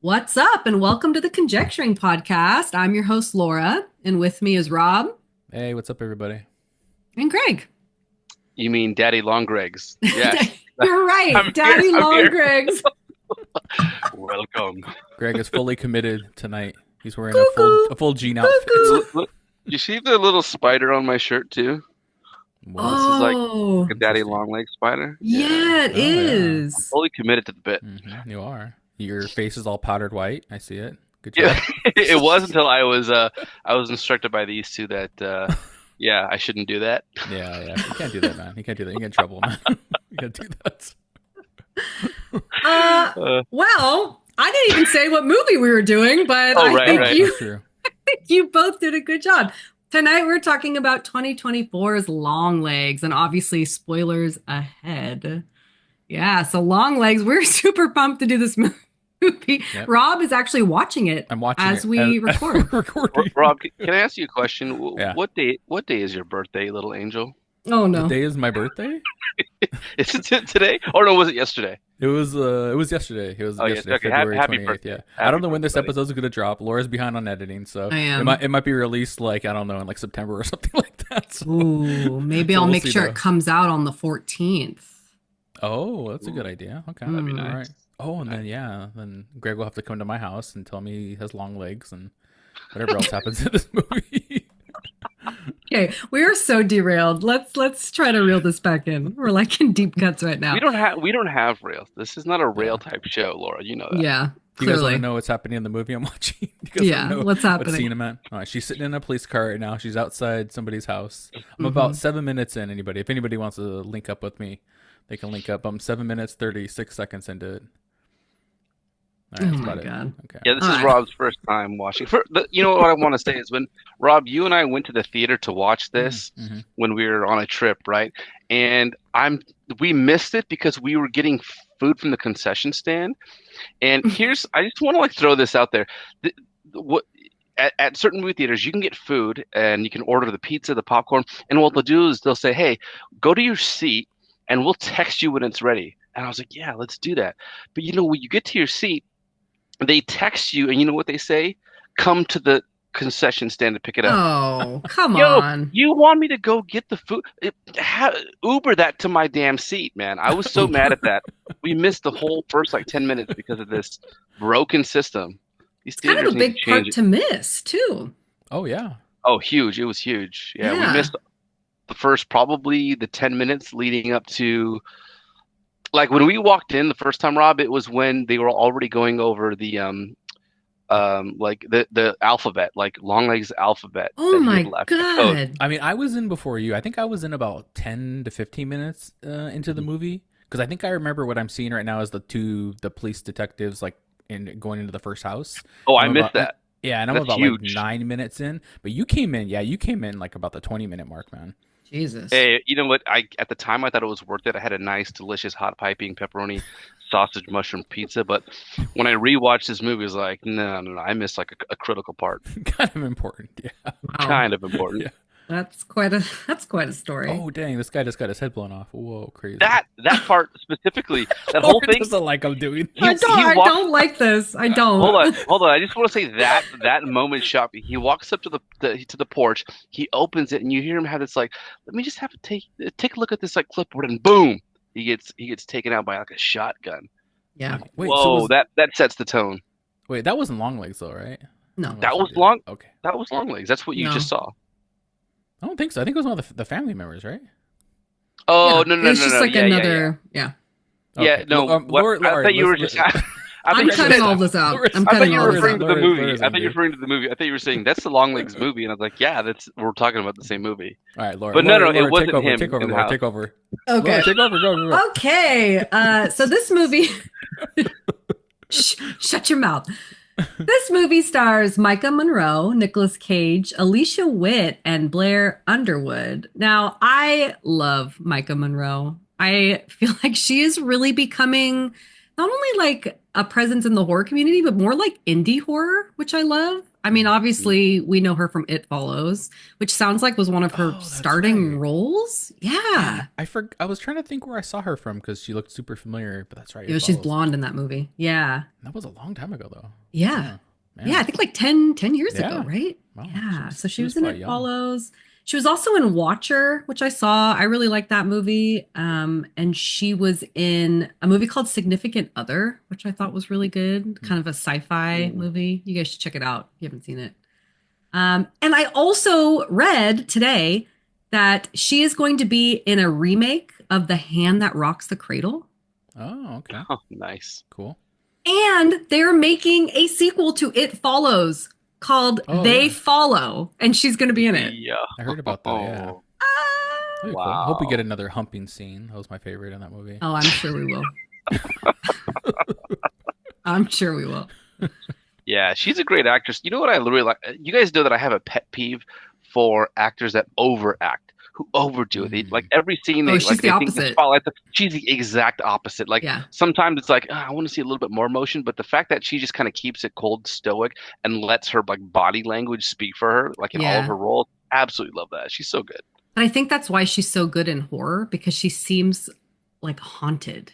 What's up, and welcome to the Conjecturing Podcast. I'm your host, Laura, and with me is Rob Hey, what's up, everybody? and Greg. You mean Daddy LongGregs? Yes. You're right, I'm Daddy here, I'm here. LongGregs. Welcome. Greg is fully committed tonight. He's wearing Cuckoo. a full jean Cuckoo. outfit. Look, you see the little spider on my shirt too? Wow. This is like Oh, a Daddy Longleg spider. yeah, it Oh, yeah. is. Fully committed to the bit. You are. Your face is all powdered white. I see it. Good job. Yeah, it was until I was instructed by these two that yeah, I shouldn't do that. Yeah. You can't do that, man. You can't do that. You get in trouble, man. You can't do that. Well, I didn't even say what movie we were doing, but Oh, I right, think right. you That's true. you both did a good job. Tonight we're talking about 2024's Longlegs, and obviously spoilers ahead. Yeah, so Longlegs, we're super pumped to do this movie. Yep. Rob is actually watching it I'm watching as it we record. recording. Rob, can I ask you a question? Yeah. What day is your birthday, little angel? Oh What no. day is my birthday? Is it today? Or no, was it yesterday? It was yesterday. It was Oh, yeah. yesterday, Okay, February happy 28th. birthday. Yeah. I Happy don't know when this birthday. episode's gonna drop. Laura's behind on editing, so I am. it might be released like I don't know in like September or something like that. So. Ooh, maybe So I'll we'll make see, sure though. it comes out on the 14th. Oh, that's a good idea. Okay. That'd be nice. All right. Oh, and then Greg will have to come to my house and tell me he has long legs and whatever else happens in this movie. Okay, we are so derailed. Let's try to reel this back in. We're like in deep cuts right now. We don't have rails. This is not a rail type show, Laura. You know that. Yeah, Do you guys want clearly. to know what's happening in the movie I'm watching? Do you guys Yeah, wanna know what's happening? What scene I'm at? All right, she's sitting in a police car right now. She's outside somebody's house. I'm Mm-hmm. about 7 minutes in. If anybody wants to link up with me, they can link up. I'm 7 minutes 36 seconds into it. All right, Oh that's my about it. God. Okay. Yeah, this All is right. Rob's first time watching. You know what I want to say is when Rob, you and I went to the theater to watch this Mhm. when we were on a trip, right? And we missed it because we were getting food from the concession stand. And I just want to like throw this out there. What at certain movie theaters, you can get food and you can order the pizza, the popcorn, and what they'll do is they'll say, "Hey, go to your seat, and we'll text you when it's ready." And I was like, "Yeah, let's do that." But you know, when you get to your seat, they text you, and you know what they say? Come to the concession stand to pick it up. Oh, come Yo, on. you want me to go get the food? Uber that to my damn seat, man. I was so mad at that. We missed the whole first like 10 minutes because of this broken system. These Kind of theaters a need big to change part it. to miss, too. Oh, yeah. Oh, huge. It was huge. Yeah, Yeah. we missed the first probably the 10 minutes leading up to like when we walked in the first time, Rob, it was when they were already going over the like the alphabet, like Longlegs alphabet Oh that he my had left, the code. God. I mean, I was in before you. I think I was in about 10 to 15 minutes into the movie. Because I think I remember what I'm seeing right now is the police detectives like going into the first house. Oh, I I'm missed about- that. Yeah, and I'm That's about huge. like 9 minutes in. But you came in like about the 20-minute mark, man. Jesus. Hey, you know what? At the time I thought it was worth it. I had a nice, delicious, hot piping pepperoni sausage mushroom pizza. But when I rewatched this movie, I was like, no, I missed like a critical part, Kind of important, yeah. Wow. kind of important. Yeah. That's quite a story. Oh, dang, this guy just got his head blown off. Whoa, crazy. That part specifically, that whole Laura thing. doesn't like I'm doing. I he walks- don't like this. I don't. Hold on. I just want to say that moment shot. He walks up to the porch. He opens it, and you hear him have this like, let me just have to take a look at this like clipboard, and boom, he gets taken out by like a shotgun. Yeah. Wait, Whoa, that sets the tone. Wait, that wasn't long legs though, right? No. Long That Legs was did. long. Okay. That was Longlegs. That's what you No. just saw. I don't think so. I think it was one of the family members, right? Oh, Yeah, no. It's just like Yeah. another. Yeah. Yeah, Okay. no. Laura, I thought you were listen- just. I thought I'm you cutting said- all this out. Laura's- I'm I thought cutting you all were this referring out. to the Laura's- movie. Laura's I thought you were angry. referring to the movie. I thought you were saying that's the Longlegs movie, and I was like, yeah, we're talking about the same movie. All right, Laura. But no, Laura, it wasn't take over, him Take over, in the Laura. house. Take over. Okay. Laura, take over. Go. Okay. So this movie. Shut your mouth. This movie stars Micah Monroe, Nicolas Cage, Alicia Witt, and Blair Underwood. Now, I love Micah Monroe. I feel like she is really becoming not only like a presence in the horror community, but more like indie horror, which I love. I mean, obviously, we know her from It Follows, which sounds like was one of her that's starting right. roles. Yeah. Yeah, I was trying to think where I saw her from because she looked super familiar, but that's right. You know, It she's follows. blonde in that movie. Yeah. That was a long time ago, though. Yeah. Oh, Yeah, I man. think like 10 years ago, Yeah. right? Wow. Yeah. So she She was was in quite It young. Follows. She was also in Watcher, which I saw. I really liked that movie. And she was in a movie called Significant Other, which I thought was really good. Kind of a sci-fi movie. You guys should check it out if you haven't seen it. And I also read today that she is going to be in a remake of The Hand That Rocks the Cradle. Oh, okay. Oh, nice. Cool. And they're making a sequel to It Follows called Oh, They yeah. Follow, and she's going to be in it. Yeah. I heard about that. Yeah. Oh, That'd be cool. I hope we wow. get another humping scene. That was my favorite in that movie. Oh, I'm sure we will. I'm sure we will. Yeah, she's a great actress. You know what I really like? You guys know that I have a pet peeve for actors that overact, who overdo it. They, like every scene, Oh, she's like the they think the opposite. spotlight. She's the exact opposite. Like Yeah. sometimes it's like I want to see a little bit more emotion, but the fact that she just kind of keeps it cold, stoic, and lets her like body language speak for her, like in all of Yeah. her roles, absolutely love that. She's so good. And I think that's why she's so good in horror, because she seems like haunted.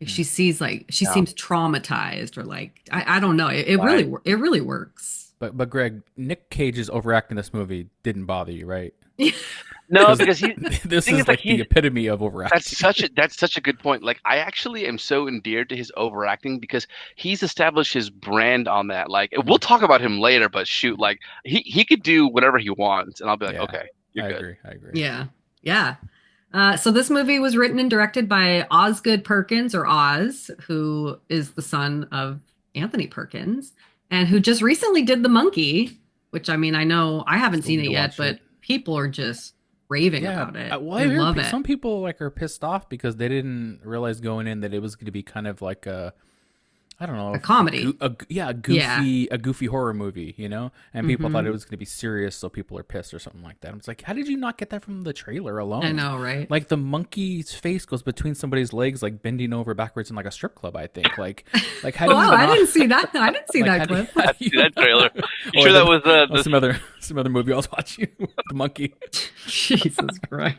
Like she sees like she Yeah. seems traumatized, or like I don't know. It Right. really works. But Greg, Nick Cage's overacting in this movie didn't bother you, right? No, because he. This thing is is, like like, the epitome of overacting. That's such a good point. Like I actually am so endeared to his overacting because he's established his brand on that. Like we'll talk about him later, but shoot, like he could do whatever he wants, and I'll be like, Yeah, okay, you're I good. agree. I agree. Yeah. Yeah. So this movie was written and directed by Osgood Perkins, or Oz, who is the son of Anthony Perkins, and who just recently did The Monkey, which I mean, I know I haven't Still seen need it to yet, watch but it. people are just raving Yeah, about it. well, They I heard love it. some people like are pissed off because they didn't realize going in that it was going to be kind of like a, I don't know, A comedy. a goofy horror movie, you know. And people thought it was going to be serious, so people are pissed or something like that. I'm like, how did you not get that from the trailer alone? I know, right? Like the monkey's face goes between somebody's legs, like bending over backwards in like a strip club. I think, like how do you Wow, I not- didn't see that. I didn't see like, that clip. how do you That trailer. You Or sure the- that was the some other movie I was watching with the monkey. Jesus Christ.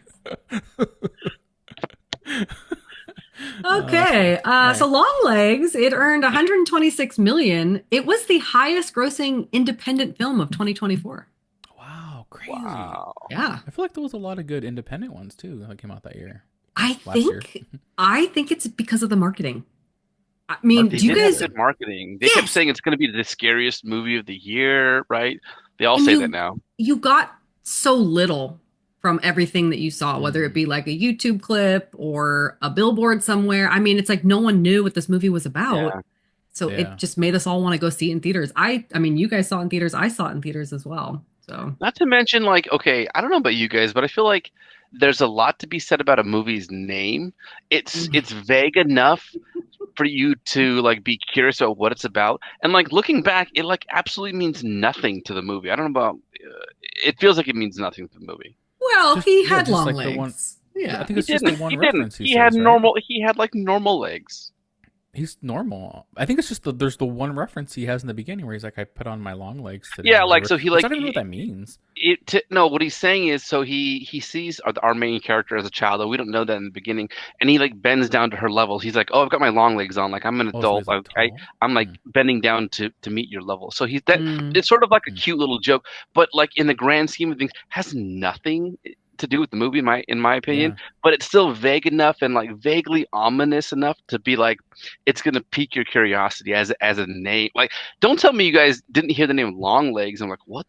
Okay, so Longlegs, it earned 126 million. It was the highest grossing independent film of 2024. Wow, crazy. wow? Yeah. I feel like there was a lot of good independent ones too that came out that year. I Last year. think it's because of the marketing. I mean, They do you did have guys good marketing. They kept Yes. saying it's going to be the scariest movie of the year, right? They all And say you- that now. you got so little from everything that you saw, whether it be like a YouTube clip or a billboard somewhere. I mean, it's like no one knew what this movie was about. Yeah. So Yeah. it just made us all want to go see it in theaters. I mean, you guys saw it in theaters. I saw it in theaters as well. So Not to mention, like, okay, I don't know about you guys, but I feel like there's a lot to be said about a movie's name. It's vague enough for you to like be curious about what it's about, and like looking back, it like absolutely means nothing to the movie. I don't know about. It feels like it means nothing to the movie. well, Just- he yeah, had just long like the legs. one- Yeah. I think He it's just the didn't. one He reference didn't. he He had says, right? normal. He had like normal legs. He's normal. I think it's just there's the one reference he has in the beginning where he's like, "I put on my long legs today." Yeah, or like, whatever, so he, which like, I don't even know what that means. No, what he's saying is, so he sees our main character as a child, though we don't know that in the beginning, and he like bends down to her level. He's like, "Oh, I've got my long legs on. Like I'm an Oh, so adult. he's, like, I, tall? I'm like bending down to meet your level." So he's that. Mm. It's sort of like a cute little joke, but like in the grand scheme of things, has nothing to do with the movie, in my opinion. Yeah. But it's still vague enough and like vaguely ominous enough to be like, it's gonna pique your curiosity as a name. Like, don't tell me you guys didn't hear the name Longlegs. I'm like, what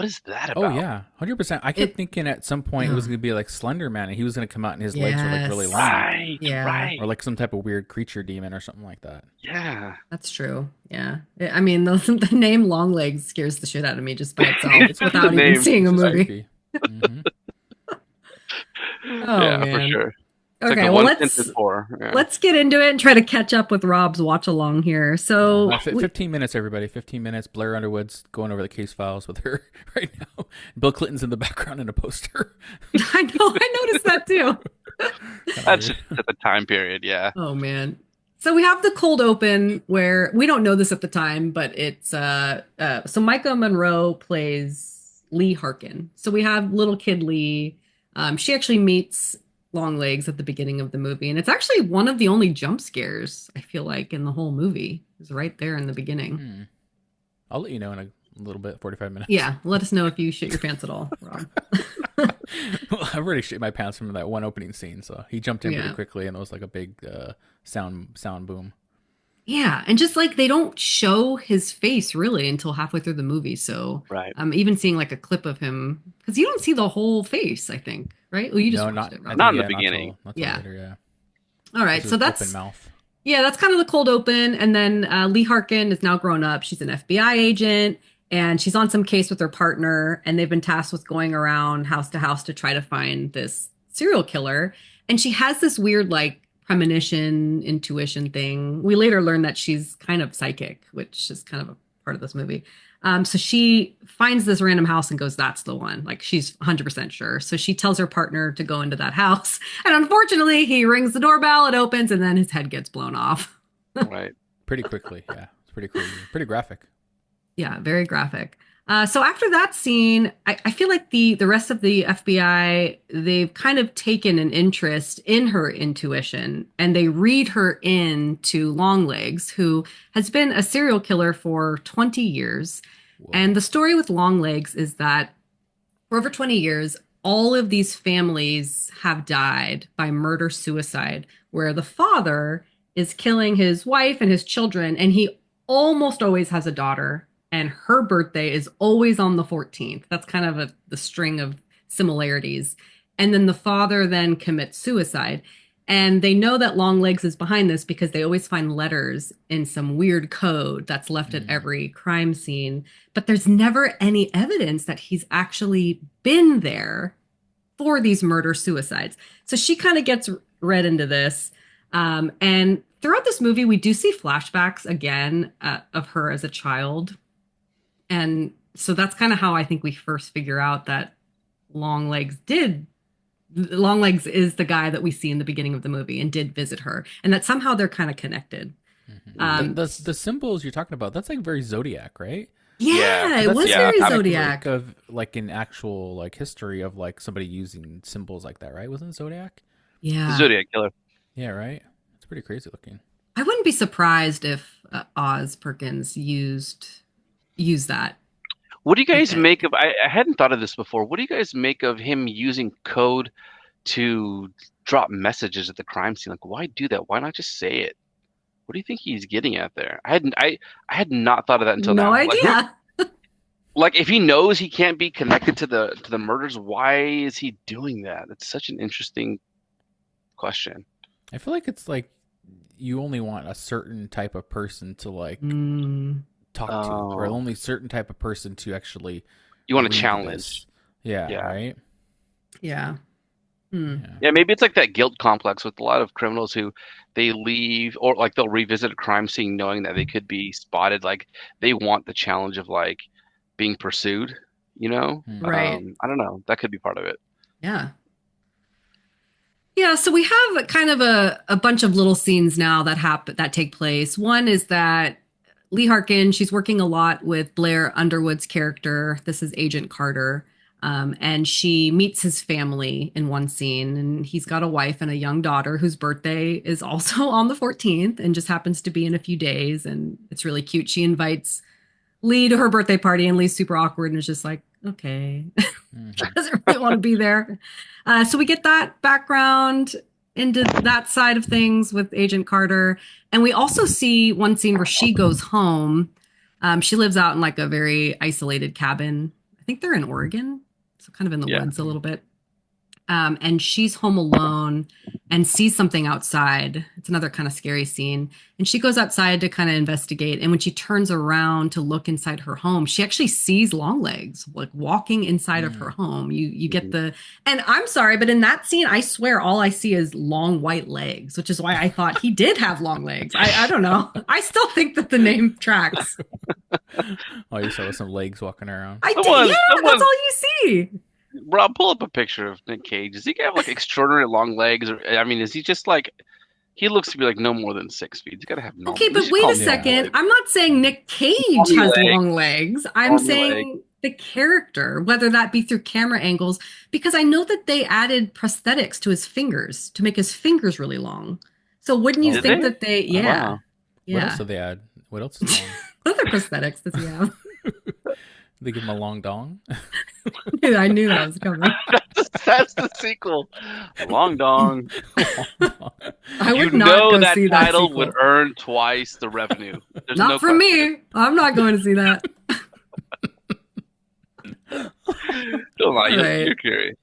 is that about? Oh yeah, 100%. I kept thinking at some point it was gonna be like Slender Man, and he was gonna come out and his legs were like really Yes. long, Right, Yeah. right. or like some type of weird creature demon or something like that. Yeah. That's true. Yeah. I mean, the name Longlegs scares the shit out of me just by itself It's without the even name. seeing a It's just movie. creepy. Mhm. Oh, Yeah, for man. sure. It's Okay, like a well, one sentence for. Yeah. let's get into it and try to catch up with Rob's watch along here. So, 15 minutes, everybody. 15 minutes. Blair Underwood's going over the case files with her right now. Bill Clinton's in the background in a poster. I know, I noticed that too. That's just at the time period, yeah. Oh man. So we have the cold open where we don't know this at the time, but it's so Micah Monroe plays Lee Harkin. So we have little kid Lee. She actually meets Longlegs at the beginning of the movie, and it's actually one of the only jump scares I feel like in the whole movie. Is right there in the beginning. I'll let you know in a little bit, 45 minutes. Yeah, let us know if you shit your pants at all, Rob. Well, I've already shit my pants from that one opening scene, so he jumped in pretty quickly, and it was like a big sound boom. Yeah, and just like they don't show his face really until halfway through the movie, so Right. I'm even seeing like a clip of him because you don't see the whole face. I think, right? Well, you just watched it, Rob. Not in the beginning. Not till later, yeah. All right, so that's open mouth. Yeah, that's kind of the cold open, and then Lee Harkin is now grown up. She's an FBI agent. And she's on some case with her partner, and they've been tasked with going around house to house to try to find this serial killer. And she has this weird, like, premonition, intuition thing. We later learn that she's kind of psychic, which is kind of a part of this movie. So she finds this random house and goes, that's the one. Like, she's 100% sure. So she tells her partner to go into that house. And unfortunately, he rings the doorbell, it opens, and then his head gets blown off. Right. Pretty quickly, yeah. It's pretty crazy. Pretty graphic. Yeah, very graphic. So after that scene, I feel like the rest of the FBI, they've kind of taken an interest in her intuition, and they read her in to Longlegs, who has been a serial killer for 20 years. Whoa. And the story with Longlegs is that for over 20 years, all of these families have died by murder-suicide, where the father is killing his wife and his children, and he almost always has a daughter. And her birthday is always on the 14th. That's kind of the string of similarities. And then the father then commits suicide. And they know that Longlegs is behind this because they always find letters in some weird code that's left at every crime scene. But there's never any evidence that he's actually been there for these murder-suicides. So she kind of gets read into this. And throughout this movie, we do see flashbacks again of her as a child. And so that's kind of how I think we first figure out that Longlegs is the guy that we see in the beginning of the movie and did visit her, and that somehow they're kind of connected. The symbols you're talking about, that's like very Zodiac, right? Yeah, it was very Zodiac. Of like an actual like history of like somebody using symbols like that, right? Wasn't it Zodiac? Yeah, Zodiac killer. Yeah, right. It's pretty crazy looking. I wouldn't be surprised if Oz Perkins used that. What do you guys make of, I hadn't thought of this before, what do you guys make of him using code to drop messages at the crime scene? Like, why do that? Why not just say it? What do you think he's getting at there? I had not thought of that until now. No idea. Like, if he knows he can't be connected to the murders, why is he doing that? That's such an interesting question. I feel like it's like you only want a certain type of person to like talk to, or only certain type of person to actually you want to challenge. Yeah, right. Yeah. Yeah, maybe it's like that guilt complex with a lot of criminals who they leave, or like they'll revisit a crime scene knowing that they could be spotted. Like they want the challenge of like being pursued, you know? Right. I don't know. That could be part of it. Yeah. Yeah, so we have kind of a bunch of little scenes now that take place. One is that Lee Harkin, she's working a lot with Blair Underwood's character. This is Agent Carter. And she meets his family in one scene, and he's got a wife and a young daughter whose birthday is also on the 14th and just happens to be in a few days. And it's really cute. She invites Lee to her birthday party, and Lee's super awkward and is just like, okay, doesn't really want to be there. So we get that background into that side of things with Agent Carter. And we also see one scene where she goes home. She lives out in like a very isolated cabin. I think they're in Oregon, so kind of in the woods a little bit. And she's home alone and sees something outside. It's another kind of scary scene. And she goes outside to kind of investigate. And when she turns around to look inside her home, she actually sees Longlegs like walking inside of her home. You get and I'm sorry, but in that scene, I swear all I see is long white legs, which is why I thought he did have long legs. I don't know. I still think that the name tracks. Oh, you saw some legs walking around. That's all you see. Rob, pull up a picture of Nic Cage. Does he have like extraordinary long legs? Or I mean, is he just like he looks to be like no more than 6 feet. He's got to have normal. Okay, but Just wait call a him second. normal legs. I'm not saying Nic Cage Normal has legs. long legs. I'm Normal saying the character, whether that be through camera angles, because I know that they added prosthetics to his fingers to make his fingers really long. So wouldn't you Did think they? that they, Oh, yeah. wow. What else Yeah. do they add? What else is long? What other prosthetics does he have? They give him a long dong. I knew that was coming. That's the sequel. Long Dong. I You would not know go that see that title sequel. would earn twice the revenue. There's Not no for question. me. I'm not going to see that. Don't lie. Right. You're curious.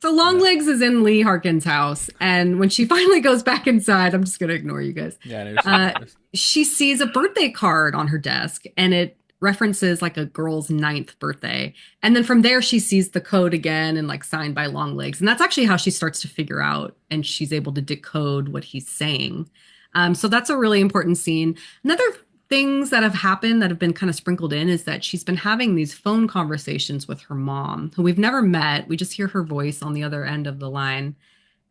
So Longlegs is in Lee Harkin's house, and when she finally goes back inside, I'm just going to ignore you guys. Yeah, She sees a birthday card on her desk, and it references like a girl's 9th birthday. And then from there, she sees the code again and like signed by Longlegs. And that's actually how she starts to figure out, and she's able to decode what he's saying. So that's a really important scene. Another things that have happened that have been kind of sprinkled in is that she's been having these phone conversations with her mom, who we've never met. We just hear her voice on the other end of the line.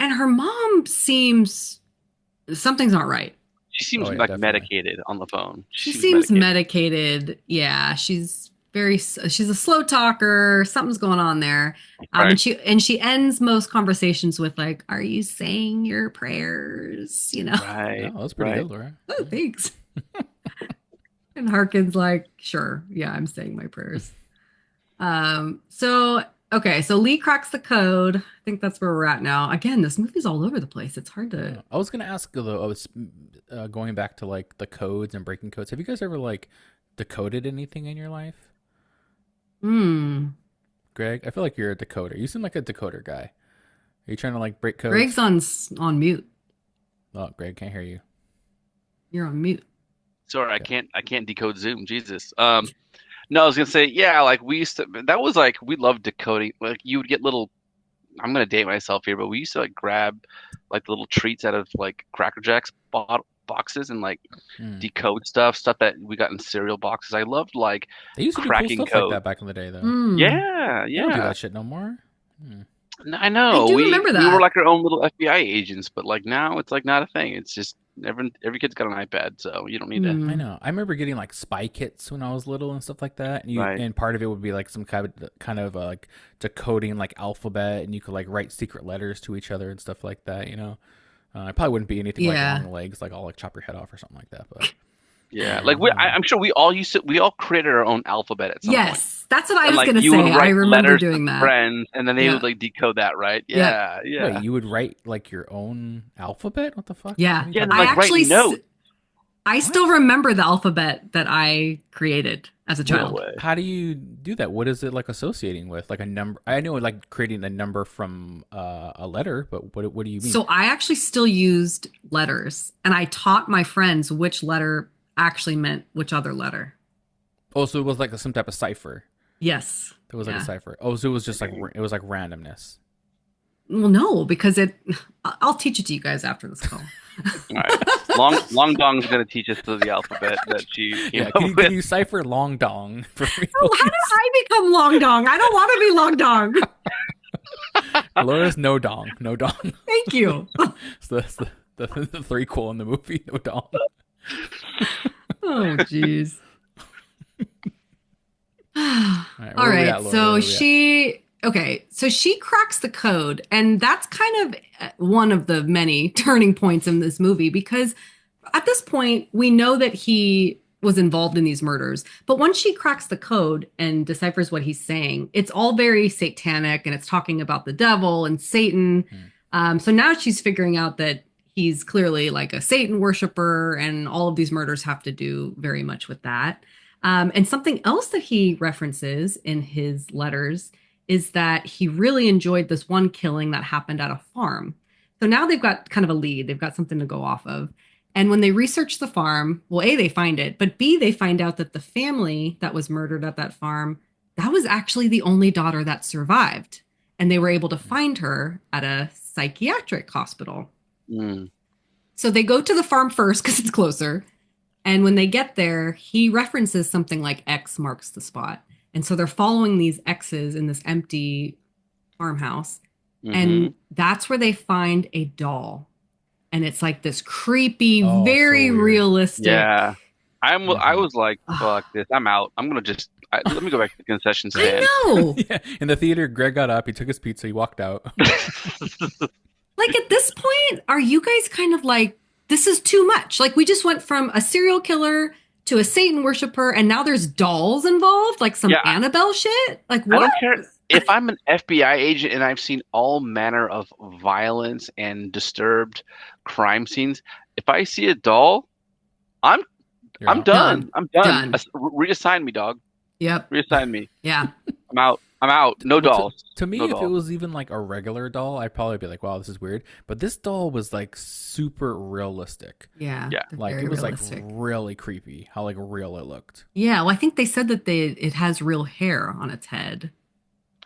And her mom seems something's not right. She seems like definitely. medicated on the phone. She seems medicated. Yeah, she's a slow talker. Something's going on there. Right. And she ends most conversations with like, "Are you saying your prayers?" You know. Right. Oh, that's pretty good, Laura. Oh, thanks. And Harkin's like, "Sure, yeah, I'm saying my prayers." So Lee cracks the code. I think that's where we're at now. Again, this movie's all over the place. It's hard to. I was gonna ask though. I was going back to like the codes and breaking codes. Have you guys ever like decoded anything in your life? Greg, I feel like you're a decoder. You seem like a decoder guy. Are you trying to like break codes? Greg's on mute. Oh, Greg, can't hear you. You're on mute. Sorry, I can't decode Zoom. Jesus. No, I was gonna say, yeah, like we used to. That was like we loved decoding. Like you would get little. I'm gonna date myself here, but we used to like grab like little treats out of like Cracker Jacks boxes and like decode stuff that we got in cereal boxes. I loved like they used to do cracking cool stuff code. like that back in the day, though. Yeah, They don't do that shit no more. I know. I do remember that. We were like our own little FBI agents, but like now it's like not a thing. It's just every kid's got an iPad, so you don't need it. I know. I remember getting like spy kits when I was little and stuff like that, and and part of it would be like some kind of like decoding like alphabet, and you could like write secret letters to each other and stuff like that. You know, it probably wouldn't be anything like long legs, like I'll like chop your head off or something like that. But yeah, like I'm sure we all created our own alphabet at some point. Yes, that's what I was like, going to say. I remember doing that. Friends, and then they would like decode that, right? Yeah. Wait, you would write like your own alphabet? What the fuck? Yeah, I actually notes. I still remember the alphabet that I created as a child. How do you do that? What is it like associating with? Like a number? I know like creating a number from a letter, but what do you mean? So I actually still used letters, and I taught my friends which letter actually meant which other letter. Oh, so it was like some type of cipher. Yes. It was like a cipher. Oh, so it was just like it was like randomness. Well, no, because I'll teach it to you guys after this call. All right. Long Dong's going to teach us the alphabet that she came up with. Can you cipher Long Dong for me? Oh, how did I become Long Dong? I don't want to be Long Dong. Laura's No Dong. No Dong. Thank you. So that's the threequel in the movie, No Dong. Oh, jeez. All right. So she cracks the code, and that's kind of one of the many turning points in this movie, because at this point we know that he was involved in these murders, but once she cracks the code and deciphers what he's saying, it's all very satanic, and it's talking about the devil and Satan. So now she's figuring out that he's clearly like a Satan worshiper, and all of these murders have to do very much with that. And something else that he references in his letters is that he really enjoyed this one killing that happened at a farm. So now they've got kind of a lead. They've got something to go off of. And when they research the farm, well, A, they find it, but B, they find out that the family that was murdered at that farm, that was actually the only daughter that survived. And they were able to find her at a psychiatric hospital. So they go to the farm first because it's closer. And when they get there, he references something like X marks the spot. And so they're following these X's in this empty farmhouse. And that's where they find a doll. and it's like this creepy, very so realistic. Yeah. I was like, fuck this. I'm out. I'm going to let me go back to the concession stand. I know. Yeah. In the theater, Greg got up, he took his pizza, he walked out. Like at this point, are you guys kind of like, this is too much? Like we just went from a serial killer to a Satan worshiper, and now there's dolls involved, like some Annabelle shit? Like what? I don't care if I'm an FBI agent and I've seen all manner of violence and disturbed crime scenes. If I see a doll, I'm done. I'm done. Reassign me, dog. Yep. Reassign me. Yeah. I'm out. No dolls. To me, no if dolls. it was even like a regular doll, I'd probably be like, wow, this is weird. But this doll was like super realistic. Yeah. Like it was realistic. Like really creepy how like real it looked. Yeah. Well, I think they said that it has real hair on its head.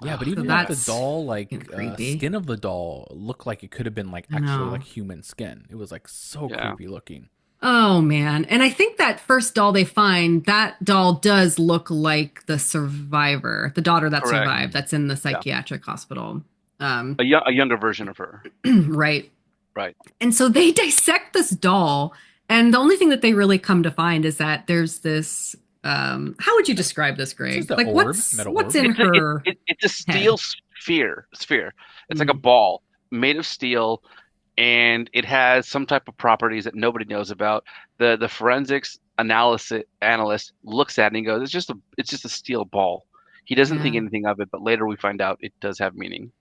Yeah, but even like the doll, like skin of the doll looked like it could have been like actually like human skin. It was like so creepy looking. Oh man. And I think that first doll they find, that doll does look like the survivor, the daughter that survived, that's in the psychiatric hospital. A younger version of her. Right. And so they dissect this doll, and the only thing that they really come to find is that there's this how would you describe this, Greg? Like what's in her? It's a steel sphere. It's like a ball made of steel. And it has some type of properties that nobody knows about. The forensics analyst looks at it and he goes, "It's just a steel ball." He doesn't think anything of it, but later we find out it does have meaning.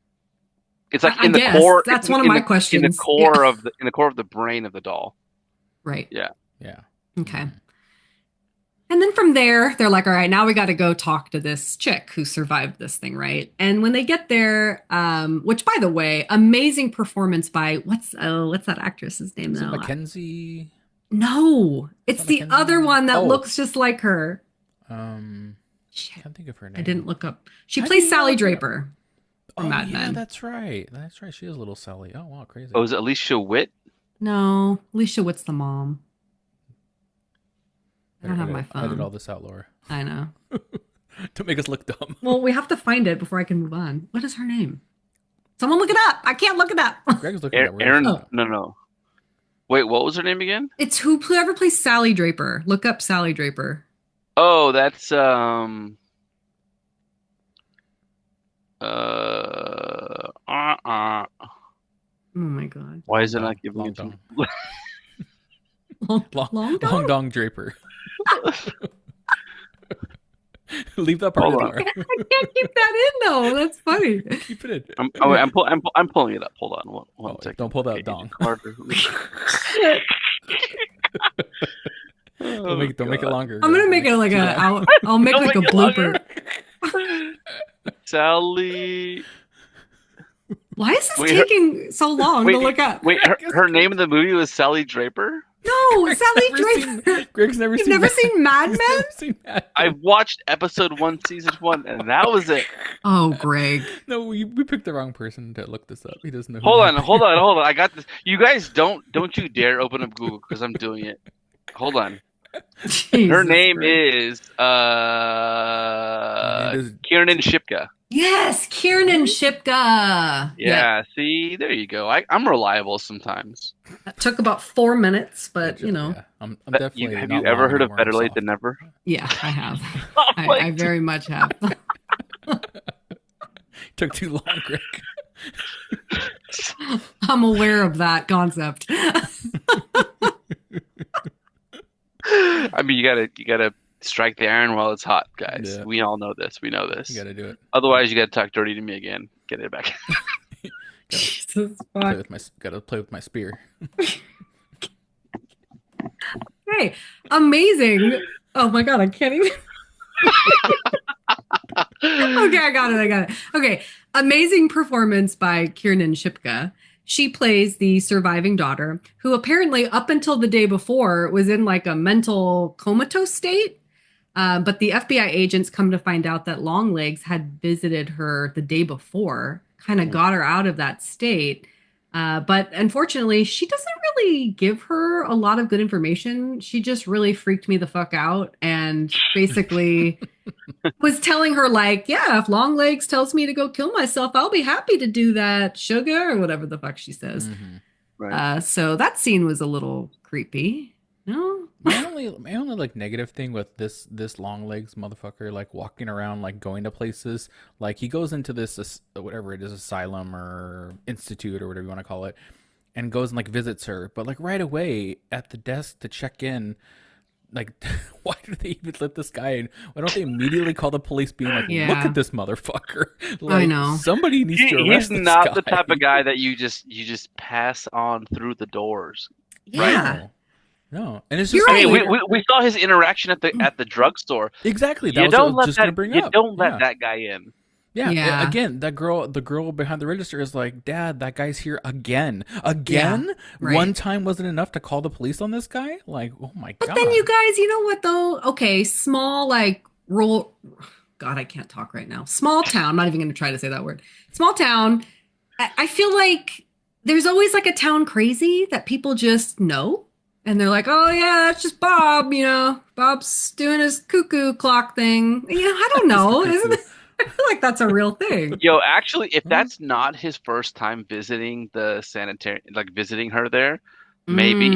It's like in the core. That's one of my questions. In the core of the brain of the doll. Right. Yeah. Okay. And then from there, they're like, all right, now we got to go talk to this chick who survived this thing, right? And when they get there, which, by the way, amazing performance by, what's that actress's name, though? Mackenzie? No, it's the other one that looks just like her. I can't think of her name. I didn't look up. She plays Sally Draper from Mad Men. That's right. She is a little Sally. Oh, wow, crazy. Oh, is it Alicia Witt? No, Alicia Witt's the mom. I don't have my phone. Edit all this out, Laura. I know. Don't make us look dumb. Well, we have to find it before I can move on. What is her name? Someone look it up. I can't look it up. Greg's looking at Aaron. No. Wait, what was her name again? It's whoever plays Sally Draper. Look up Sally Draper. Oh, that's Oh my god. Why is it not giving me some? Long Dong Draper. Leave that part in there. I can't keep that in though. That's funny. Keep it in. I'm pulling it up. Hold on one second. Don't pull that dong. Don't make it longer. I'm gonna make it like I'll make like a blooper. Sally. Why is this taking so long to look up? Wait, her name in the movie was Sally Draper? No, Sally Draper. Greg's never You've never seen Mad Men? I watched episode 1, season 1, and that was it. Oh, Greg. No, we picked the wrong person to look this up. He doesn't know. Hold on. I got this. You guys don't you dare open up Google because I'm doing it. Hold on. Her name is Kiernan Shipka. Yes, Kiernan Shipka. Yeah, see, there you go. I'm reliable sometimes. That took about 4 minutes, but you know. Yeah. I'm definitely. Have you ever heard of Better Late Than Never? Yeah, I have. I very much have. Took too long, Greg. I'm aware of that concept. I mean, you gotta strike the iron while it's hot, guys. Yeah. We all know this. We know this. You gotta do it. Otherwise, you gotta talk dirty to me again. Get it back. Gotta play with my spear. Hey, amazing! Oh my god, I can't even. Okay, I got it. Okay, amazing performance by Kiernan Shipka. She plays the surviving daughter, who apparently up until the day before was in like a mental comatose state. But the FBI agents come to find out that LongLegs had visited her the day before, kind of got her out of that state. But unfortunately, she doesn't really give her a lot of good information. She just really freaked me the fuck out and basically was telling her like, yeah, if LongLegs tells me to go kill myself, I'll be happy to do that, sugar, or whatever the fuck she says. Right. So that scene was a little creepy. No? My only like negative thing with this long legs motherfucker like walking around like going to places like he goes into this whatever it is, asylum or institute or whatever you want to call it, and goes and like visits her, but like right away at the desk to check in, like why do they even let this guy in? Why don't they immediately call the police being like, look at this motherfucker? Like, I know. Somebody needs to arrest He's this not guy. the type of guy that you just pass on through the doors. Yeah. Right? No. And it's just I mean, we saw his interaction at the drugstore. Exactly. That you was don't what I was just gonna bring up. You don't let that guy in. Yeah. Again, the girl behind the register is like, Dad, that guy's here again. Again? Yeah, right. One time wasn't enough to call the police on this guy? Like, oh my God. But then you guys, you know what though? Okay, small like rural. God, I can't talk right now. Small town. I'm not even going to try to say that word. Small town. I feel like there's always like a town crazy that people just know. And they're like, oh, yeah, that's just Bob, Bob's doing his cuckoo clock thing. I don't know. I feel like that's a real thing. Yo, actually, if that's not his first time visiting the sanitarium, like visiting her there, maybe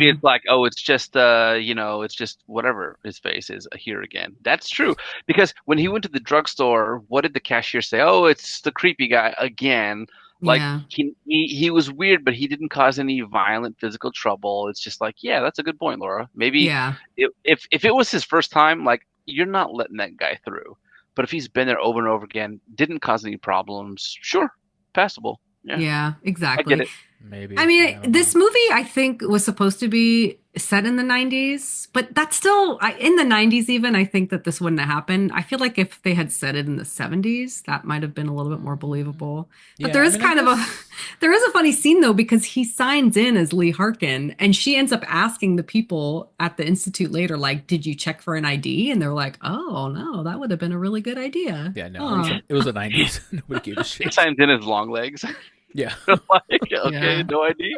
it's like, oh, it's just, it's just whatever his face is here again. That's true. Because when he went to the drugstore, what did the cashier say? Oh, it's the creepy guy again. Like he was weird, but he didn't cause any violent physical trouble. It's just like, yeah, that's a good point, Laura. Maybe if it was his first time, like you're not letting that guy through. But if he's been there over and over again, didn't cause any problems, sure, passable. Yeah, exactly. I get it. Maybe. I mean, this movie, I think, was supposed to be set in the 90s, but that's still, in the 90s even, I think that this wouldn't have happened. I feel like if they had set it in the 70s, that might have been a little bit more believable. But there is there is a funny scene, though, because he signs in as Lee Harkin, and she ends up asking the people at the Institute later, like, did you check for an ID? And they're like, oh, no, that would have been a really good idea. Yeah, no, it was the 90s. Nobody gave a shit. He signs in as LongLegs. Yeah. No ID.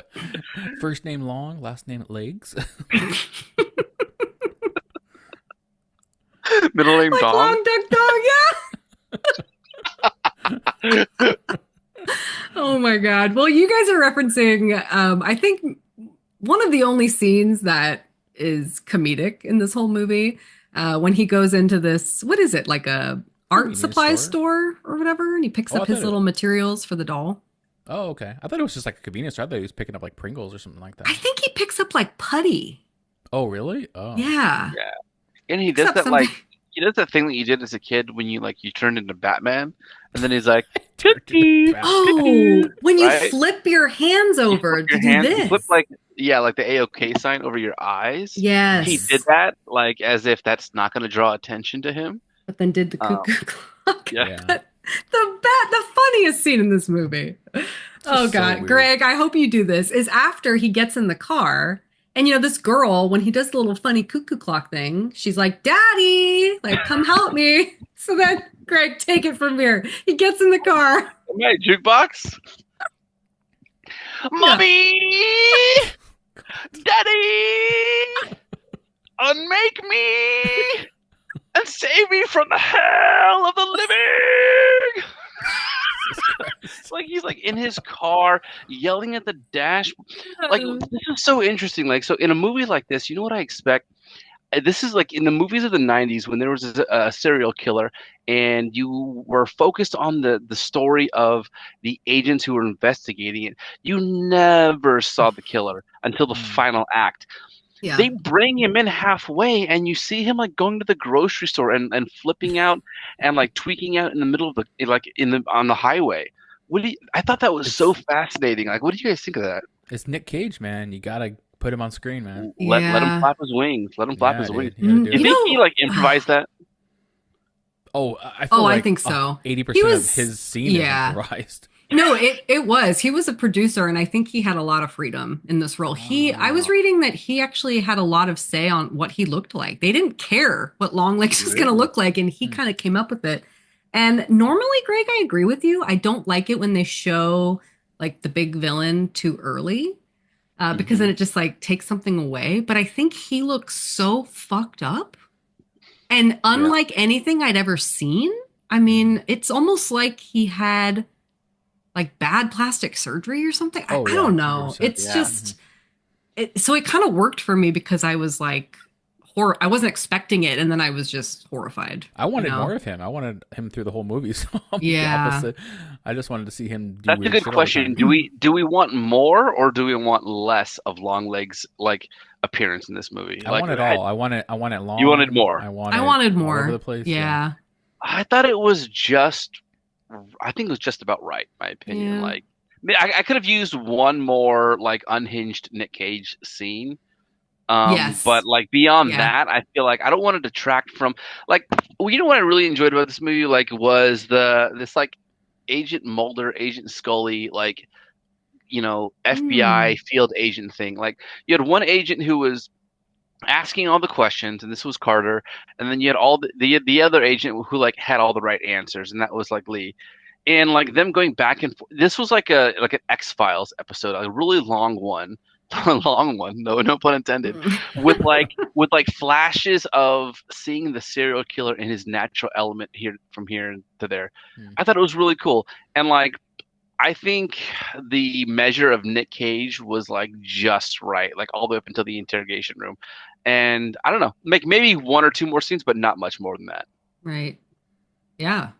First name Long, last name Legs. Middle name like Dong. Long Duck Dog, yeah. Oh my God. Well, you guys are referencing, I think, one of the only scenes that is comedic in this whole movie, when he goes into this, what is it, like a art supply store or whatever, and he picks up his little materials for the doll. Oh, okay. I thought it was just like a convenience store. I thought he was picking up like Pringles or something like that. I think he picks up like putty. Oh, really? Oh. Yeah. Yeah. And he does that he does that thing that you did as a kid when you turned into Batman, and then he's like, oh, when you flip your hands over to do this. You flip like the A-OK sign over your eyes. Yes. He did that like as if that's not going to draw attention to him. But then did the cuckoo clock. Yeah. The funniest scene in this movie. Oh God, so Greg, I hope you do this. Is after he gets in the car, and this girl, when he does the little funny cuckoo clock thing, she's like, "Daddy, like come help me." So then, Greg, take it from here. He gets in the car. Okay, jukebox. Mommy, Daddy, unmake me. And save me from the hell of the living. Like he's like in his car yelling at the dash. Like this is so interesting. Like so in a movie like this, you know what I expect? This is like in the movies of the 90s when there was a serial killer and you were focused on the story of the agents who were investigating it. You never saw the killer until the final act. Yeah. They bring him in halfway, and you see him like going to the grocery store and flipping out and like tweaking out in the middle of on the highway. I thought that was so fascinating. Like, what do you guys think of that? It's Nic Cage, man. You gotta put him on screen, man. Let him flap his wings. Let him flap his wings. You think he like improvised that? Oh, I feel like I think so. 80% of his scene is improvised. No, it was. He was a producer, and I think he had a lot of freedom in this role. I was reading that he actually had a lot of say on what he looked like. They didn't care what LongLegs was going to look like, and he kind of came up with it. And normally, Greg, I agree with you. I don't like it when they show like the big villain too early, because then it just like takes something away. But I think he looks so fucked up, and unlike anything I'd ever seen. I mean, it's almost like he had like bad plastic surgery or something. I, Oh I yeah, don't know. 100%. It's Yeah. just so it kind of worked for me because I was like I wasn't expecting it, and then I was just horrified. I wanted know? more of him. I wanted him through the whole movie. So I'm the Yeah. opposite. I just wanted to see him do That's a weird good shit all the question. time. Do we want more or do we want less of Longlegs like appearance in this movie? I Like want it all. I want it you wanted long. more. I want I it wanted all over more. the place. Yeah. Yeah. I thought it was just I think it was just about right, in my opinion. Yeah. Like I could have used one more like unhinged Nic Cage scene. But Yes. like beyond Yeah. that, I feel like I don't want to detract from like well, you know what I really enjoyed about this movie like was this like Agent Mulder, Agent Scully, like FBI Mm. field agent thing. Like you had one agent who was asking all the questions, and this was Carter, and then you had all the other agent who like had all the right answers, and that was like Lee. And like them going back and forth. This was like an X-Files episode, a really long one. A long one, no pun intended, with flashes of seeing the serial killer in his natural element here from here to there. Hmm. I thought it was really cool. And like I think the measure of Nic Cage was like just right, like all the way up until the interrogation room. And I don't know, like maybe one or two more scenes, but not much more than that. Right. Yeah.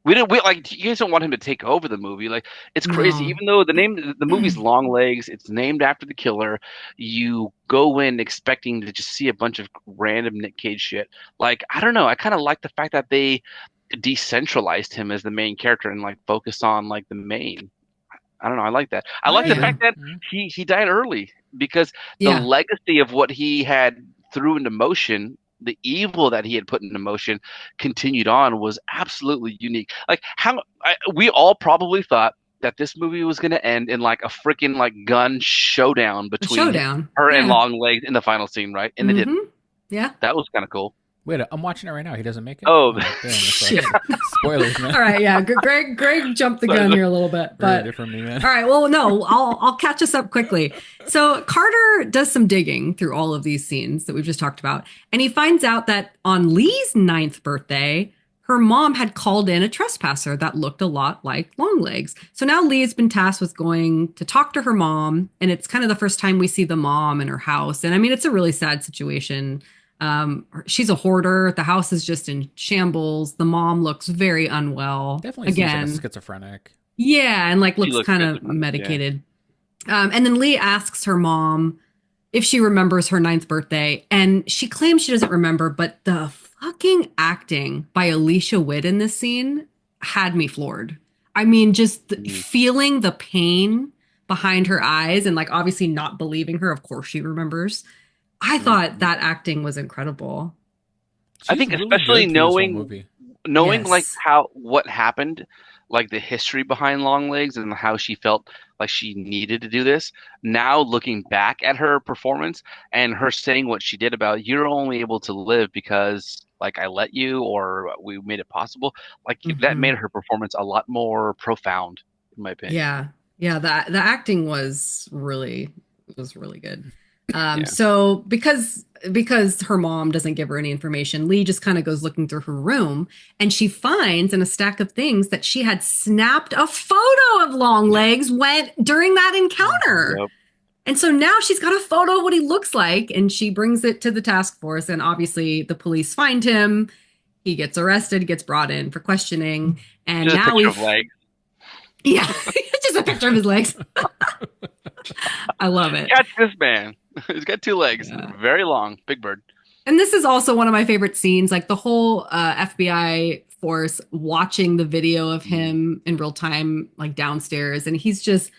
We like you guys don't want him to take over the movie. Like it's crazy. No. Even though the movie's Long Legs, it's named after the killer. You go in expecting to just see a bunch of random Nic Cage shit. Like I don't know. I kind of like the fact that they decentralized him as the main character and like focus on like the main. I don't know. I like that. I like the Yeah. fact that he died early because the Yeah. legacy of what he had threw into motion, the evil that he had put into motion, continued on was absolutely unique. Like we all probably thought that this movie was going to end in like a freaking like gun showdown A between showdown. her and Yeah. Longlegs in the final scene, right? And it didn't. Mhm. Yeah. That was kind of cool. Wait, I'm watching it right now. He doesn't make it. Oh, damn, that Shit. sucks. Spoilers, man. All right. Yeah. Greg jumped the gun here a little bit, Very but different from me, man. all right. Well, no, I'll catch us up quickly. So Carter does some digging through all of these scenes that we've just talked about, and he finds out that on Lee's 9th birthday, her mom had called in a trespasser that looked a lot like Longlegs. So now Lee has been tasked with going to talk to her mom, and it's kind of the first time we see the mom in her house. And I mean, it's a really sad situation. She's a hoarder. The house is just in shambles. The mom looks very unwell. Definitely Again, seems like a schizophrenic. yeah, and like She looks looks kind of schizophrenic, medicated. And then Lee asks her mom if she remembers her 9th birthday, and she claims she doesn't remember, but the fucking acting by Alicia Witt in this scene had me floored. I mean, just feeling the pain behind her eyes and like obviously not believing her. Of course she remembers. I thought that acting was incredible. I think She's really especially good through this whole knowing movie. like Yes. what happened, like the history behind Longlegs and how she felt like she needed to do this. Now looking back at her performance and her saying what she did about you're only able to live because like I let you or we made it possible, like that Mhm. made her performance a lot more profound, in my opinion. Yeah. Yeah, the acting was really good. Yeah. So because her mom doesn't give her any information, Lee just kind of goes looking through her room, and she finds in a stack of things that she had snapped a photo of Longlegs during that encounter. Yep. And so now she's got a photo of what he looks like, and she brings it to the task force, and obviously the police find him. He gets arrested, gets brought in for questioning, and Just a now picture of legs. yeah, just a picture of his legs. I love it. Catch this man. He's got 2 legs, Yeah. very long, big bird. And this is also one of my favorite scenes, like the whole FBI force watching the video of him in real time, like downstairs. And he's just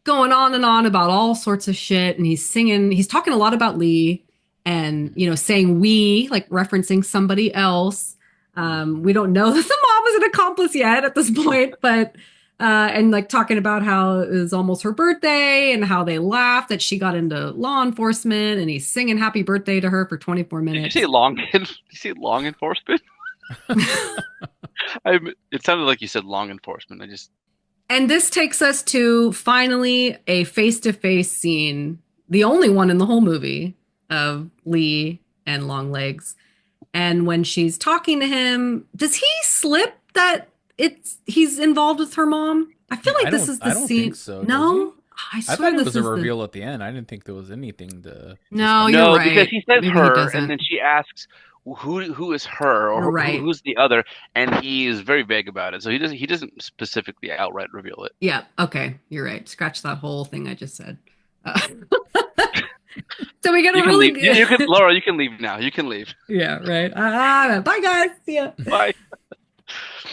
going on and on about all sorts of shit. And he's singing, he's talking a lot about Lee and, saying we, like referencing somebody else. We don't know that the mom is an accomplice yet at this point, but and like talking about how it was almost her birthday and how they laughed that she got into law enforcement, and he's singing happy birthday to her for 24 Did you minutes. say long enforcement? It sounded like you said long enforcement. And this takes us to finally a face-to-face scene, the only one in the whole movie, of Lee and Longlegs. And when she's talking to him, does he slip that he's involved with her mom? I feel like this is the I don't scene. think so. No, I thought it was a reveal at the end. I didn't think there was anything to. No, you're right. Because he says Maybe her, and then she asks who is her, or who's the other, and he is very vague about it. So he doesn't specifically outright reveal it. Yeah. Okay, you're right. Scratch that whole thing I just said. So we got a really good... Laura, you can leave now. You can leave. Yeah, right. Bye, guys. See ya. Bye.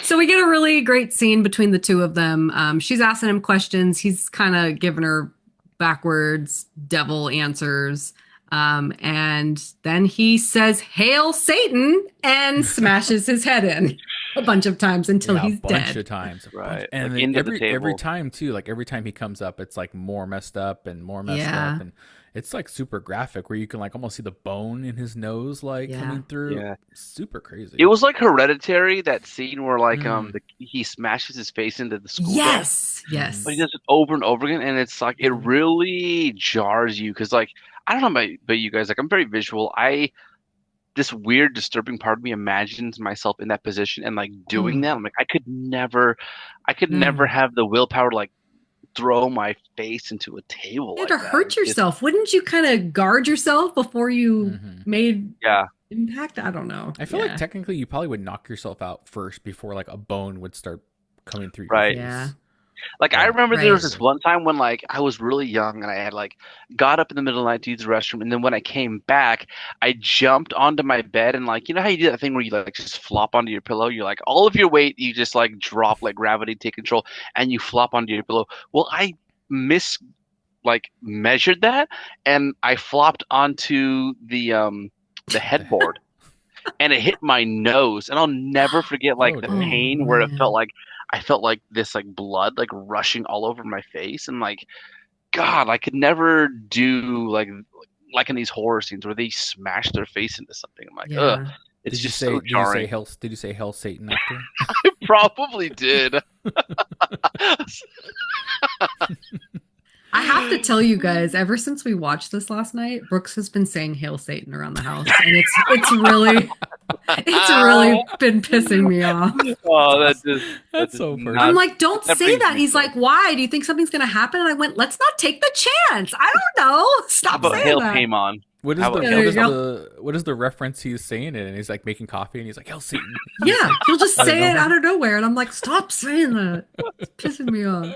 So we get a really great scene between the two of them. She's asking him questions. He's kind of giving her backwards devil answers. And then he says, "Hail Satan," and smashes his head in a bunch of times until he's dead. A bunch of times. Right. And like every time too, like every time he comes up, it's like more messed up and more messed up. And it's like super graphic where you can like almost see the bone in his nose like coming through. Yeah. Super crazy. It was like Hereditary, that scene where like he smashes his face into the school. Yes. But he does it over and over again, and it's like it really jars you because like I don't know about you guys, like I'm very visual. This weird disturbing part of me imagines myself in that position and like doing that. I'm like I could never have the willpower to like throw my face into a table. You had to hurt yourself. Wouldn't you kind of guard yourself before you made impact? I don't know. I feel like technically you probably would knock yourself out first before like a bone would start coming through your face. Yeah. Like I remember there was this one time when like I was really young and I had like got up in the middle of the night to use the restroom, and then when I came back I jumped onto my bed and like, you know how you do that thing where you like just flop onto your pillow, you're like all of your weight you just like drop, like gravity take control, and you flop onto your pillow. Well, I measured that and I flopped onto the headboard and it hit my nose, and I'll never forget like the pain where it felt like I felt like this like blood like rushing all over my face, and like God, I could never do like in these horror scenes where they smash their face into something. I'm like, ugh. It's just so jarring. Did you say Hell Satan after? I probably did. I have to tell you guys, ever since we watched this last night, Brooks has been saying "Hail Satan" around the house, and it's really been pissing me off. Oh, that's so funny. I'm like, don't say that. He's like, why? Do you think something's gonna happen? And I went, let's not take the chance. I don't know. Stop saying Hail that. Came on. What is the reference he's saying it? And he's like making coffee, and he's like, "Hail Satan." Yeah, he'll just say it out of nowhere, and I'm like, stop saying that. It's pissing me off.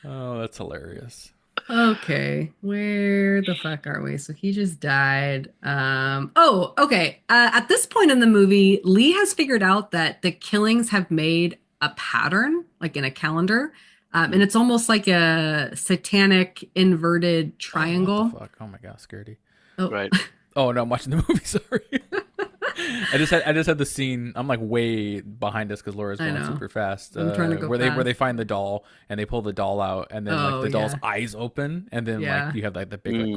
Oh, that's hilarious. Okay, where the fuck are we? So he just died. Okay. At this point in the movie, Lee has figured out that the killings have made a pattern, like in a calendar, and it's almost like a satanic inverted triangle. What the fuck? Oh my god, scaredy. Oh. Right. Oh no, I'm watching the movie. Sorry. I just had the scene. I'm like way behind us because Laura's going super fast. I'm trying to go where fast. they find the doll and they pull the doll out, and then like the doll's eyes open, and then like you have like the big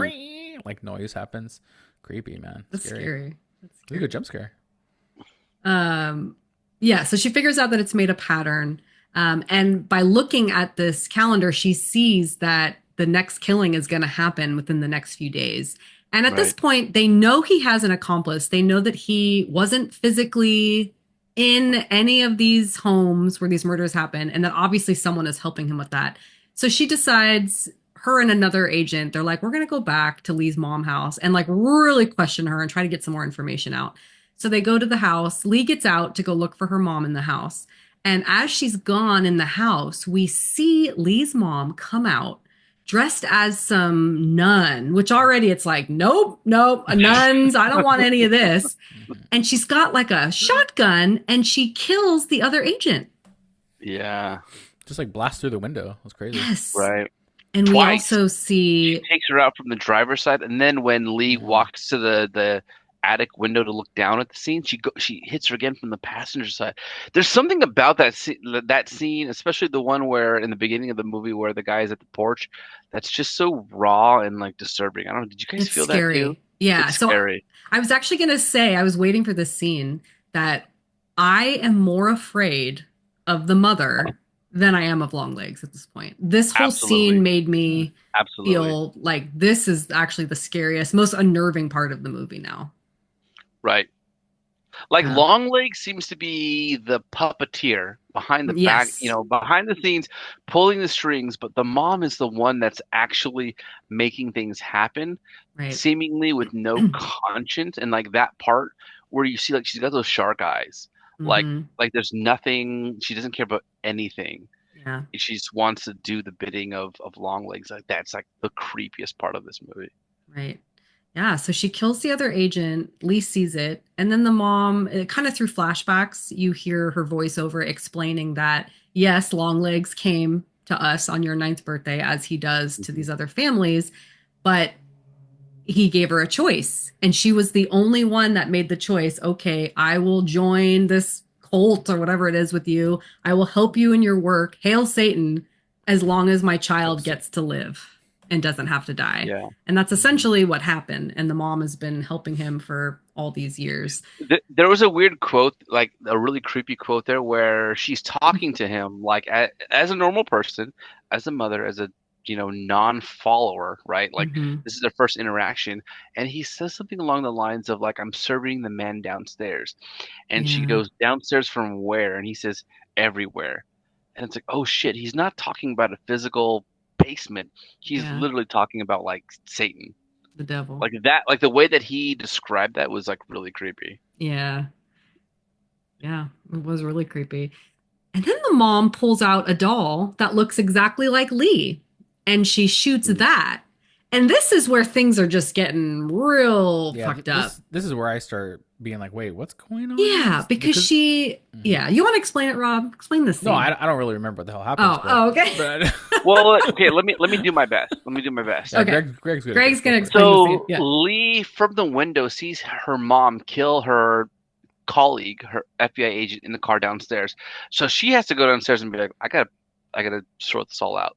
like noise happens. Creepy, man. That's scary. It's a good jump scare. Yeah. So she figures out that it's made a pattern, and by looking at this calendar, she sees that the next killing is going to happen within the next few days. And at this point, they know he has an accomplice. They know that he wasn't physically in any of these homes where these murders happen, and that obviously someone is helping him with that. So she decides, her and another agent, they're like, we're going to go back to Lee's mom house and like really question her and try to get some more information out. So they go to the house. Lee gets out to go look for her mom in the house. And as she's gone in the house, we see Lee's mom come out dressed as some nun, which already it's like, nope, nuns. I don't want any of this. And she's got like a shotgun and she kills the other agent. Yeah. Just like blast through the window. That's crazy. Yes. Right. And Twice. We also see... She takes her out from the driver's side, and then when Lee walks to the attic window to look down at the scene, she hits her again from the passenger side. There's something about that scene, especially the one where in the beginning of the movie where the guy's at the porch, that's just so raw and like disturbing. I don't know. Did you guys feel scary. That too? Yeah. It's so scary. I was actually going to say, I was waiting for this scene, that I am more afraid of the mother than I am of Longlegs at this point. This whole scene made me feel like this is actually the scariest, most unnerving part of the movie now. Right. Like Yeah. Longlegs seems to be the puppeteer behind the back, Yes. behind the scenes, pulling the strings, but the mom is the one that's actually making things happen, Right. seemingly with no conscience. And like that part where you see like she's got those shark eyes, like Mm-hmm. like there's nothing, she doesn't care about anything. Yeah. She just wants to do the bidding of Longlegs. Like that's like the creepiest part of this movie. Right. Yeah. So she kills the other agent. Lee sees it. And then the mom, kind of through flashbacks, you hear her voiceover explaining that, yes, Longlegs came to us on your ninth birthday, as he does to Mhm. these other families, but he gave her a choice. And she was the only one that made the choice. Okay, I will join this cult or whatever it is with you. I will help you in your work. Hail Satan, as long as my child gets to live and doesn't have to die. Yeah. And that's essentially what happened. And the mom has been helping him for all these years. There was a weird quote, like a really creepy quote there, where she's talking to him like as a normal person, as a mother, as a non-follower, right? Like Mm-hmm. this is their first interaction, and he says something along the lines of like, "I'm serving the man downstairs," and she Yeah. goes, "Downstairs from where?" And he says, "Everywhere." And it's like, oh shit, he's not talking about a physical basement. He's Yeah. literally talking about like Satan. The devil. Like that, like the way that he described that was like really creepy. Yeah. Yeah. It was really creepy. And then the mom pulls out a doll that looks exactly like Lee, and she shoots Mm. that. And this is where things are just getting real Yeah, fucked up. this is where I start being like, wait, what's going on? Yeah, because she. Yeah, you want to explain it, Rob? Explain this scene. No, I don't really remember what the hell happens. Okay. But Well, okay, let me do my best. Let me do my best. yeah, Okay. Greg's Greg's gonna explain the scene. So Yeah. Lee from the window sees her mom kill her colleague, her FBI agent, in the car downstairs. So she has to go downstairs and be like, I gotta sort this all out.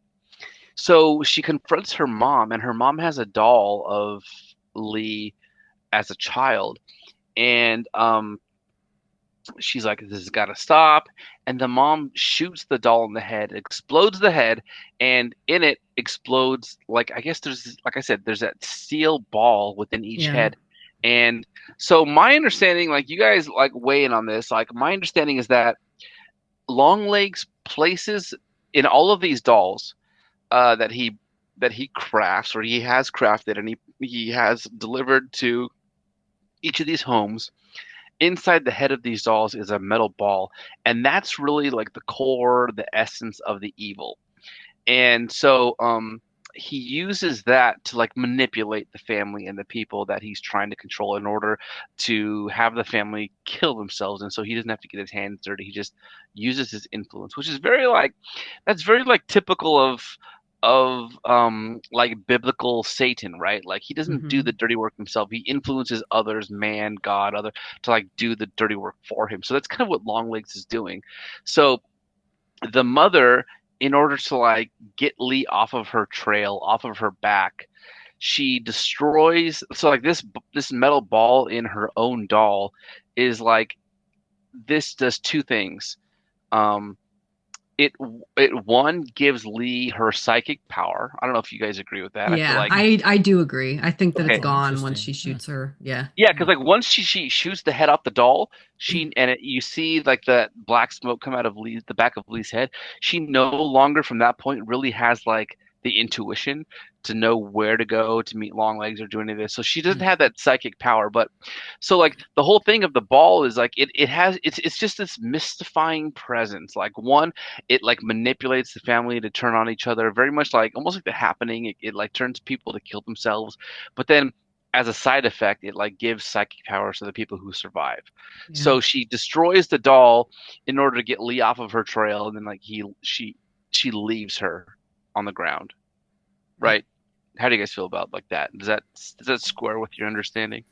So she confronts her mom, and her mom has a doll of Lee as a child, and she's like, this has got to stop. And the mom shoots the doll in the head, explodes the head, and in it explodes, like, I guess there's, like I said, there's that steel ball within each head. And so my understanding, like, you guys like weigh in on this, like, my understanding is that Longlegs places in all of these dolls that he crafts, or he has crafted, and he has delivered to each of these homes. Inside the head of these dolls is a metal ball, and that's really like the core, the essence of the evil. And so he uses that to like manipulate the family and the people that he's trying to control in order to have the family kill themselves. And so he doesn't have to get his hands dirty. He just uses his influence, which is very like, that's very like typical of like biblical Satan, right? Like he doesn't do the dirty work himself. He influences others, man, God, other, to like do the dirty work for him. So that's kind of what Longlegs is doing. So the mother, in order to like get Lee off of her trail, off of her back, she destroys, so like this metal ball in her own doll is like, this does two things. It one gives Lee her psychic power. I don't know if you guys agree with that. Yeah, I feel like I do agree. I think that Okay. it's gone once she shoots her. Yeah. Yeah, because like once she shoots the head off the doll, you see like the black smoke come out of the back of Lee's head. She no longer from that point really has like the intuition to know where to go to meet Longlegs or do any of this. So she doesn't have that psychic power. But so like the whole thing of the ball is like it's just this mystifying presence. Like one, it like manipulates the family to turn on each other, very much like almost like The Happening. It like turns people to kill themselves. But then as a side effect, it like gives psychic powers to the people who survive. Yeah. So she destroys the doll in order to get Lee off of her trail, and then like she leaves her on the ground. Right? How do you guys feel about like that? Does that square with your understanding?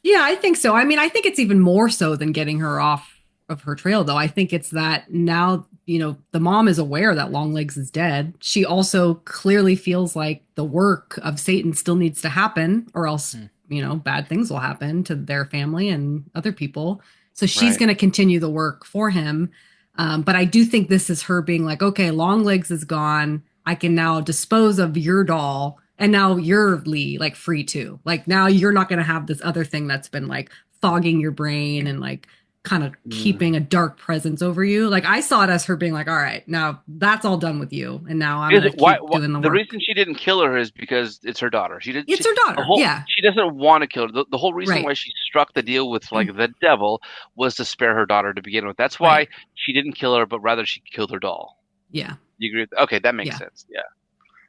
Yeah, I think so. I mean, I think it's even more so than getting her off of her trail, though. I think it's that now, the mom is aware that Longlegs is dead. She also clearly feels like the work of Satan still needs to happen, or else, bad things will happen to their family and other people. So she's going to continue the work for him. But I do think this is her being like, okay, Longlegs is gone. I can now dispose of your doll. And now you're Lee, like free too. Like now you're not going to have this other thing that's been like fogging your brain and like kind of keeping a dark presence over you. Like I saw it as her being like, all right, now that's all done with you. And now I'm going to keep doing the work. The reason she didn't kill her is because it's her daughter. It's her daughter. Yeah. She doesn't want to kill her. The whole reason why she struck the deal with like the devil was to spare her daughter to begin with. That's why she didn't kill her, but rather she killed her doll. Yeah. You agree? Okay. That makes sense. Yeah.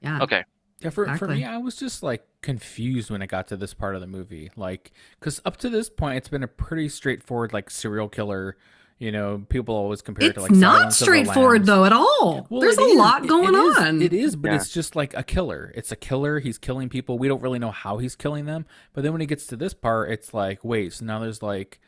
Yeah. Okay. Yeah, for me, I was just like confused when it got to this part of the movie, like because up to this point, it's been a pretty straightforward like serial killer. You know, people always compare it to like Silence of the Lambs. It's not straightforward though at all. Well, there's a lot going on. It is, but it's just like a killer. It's a killer. He's killing people. We don't really know how he's killing them. But then when he gets to this part, it's like, wait, so now there's like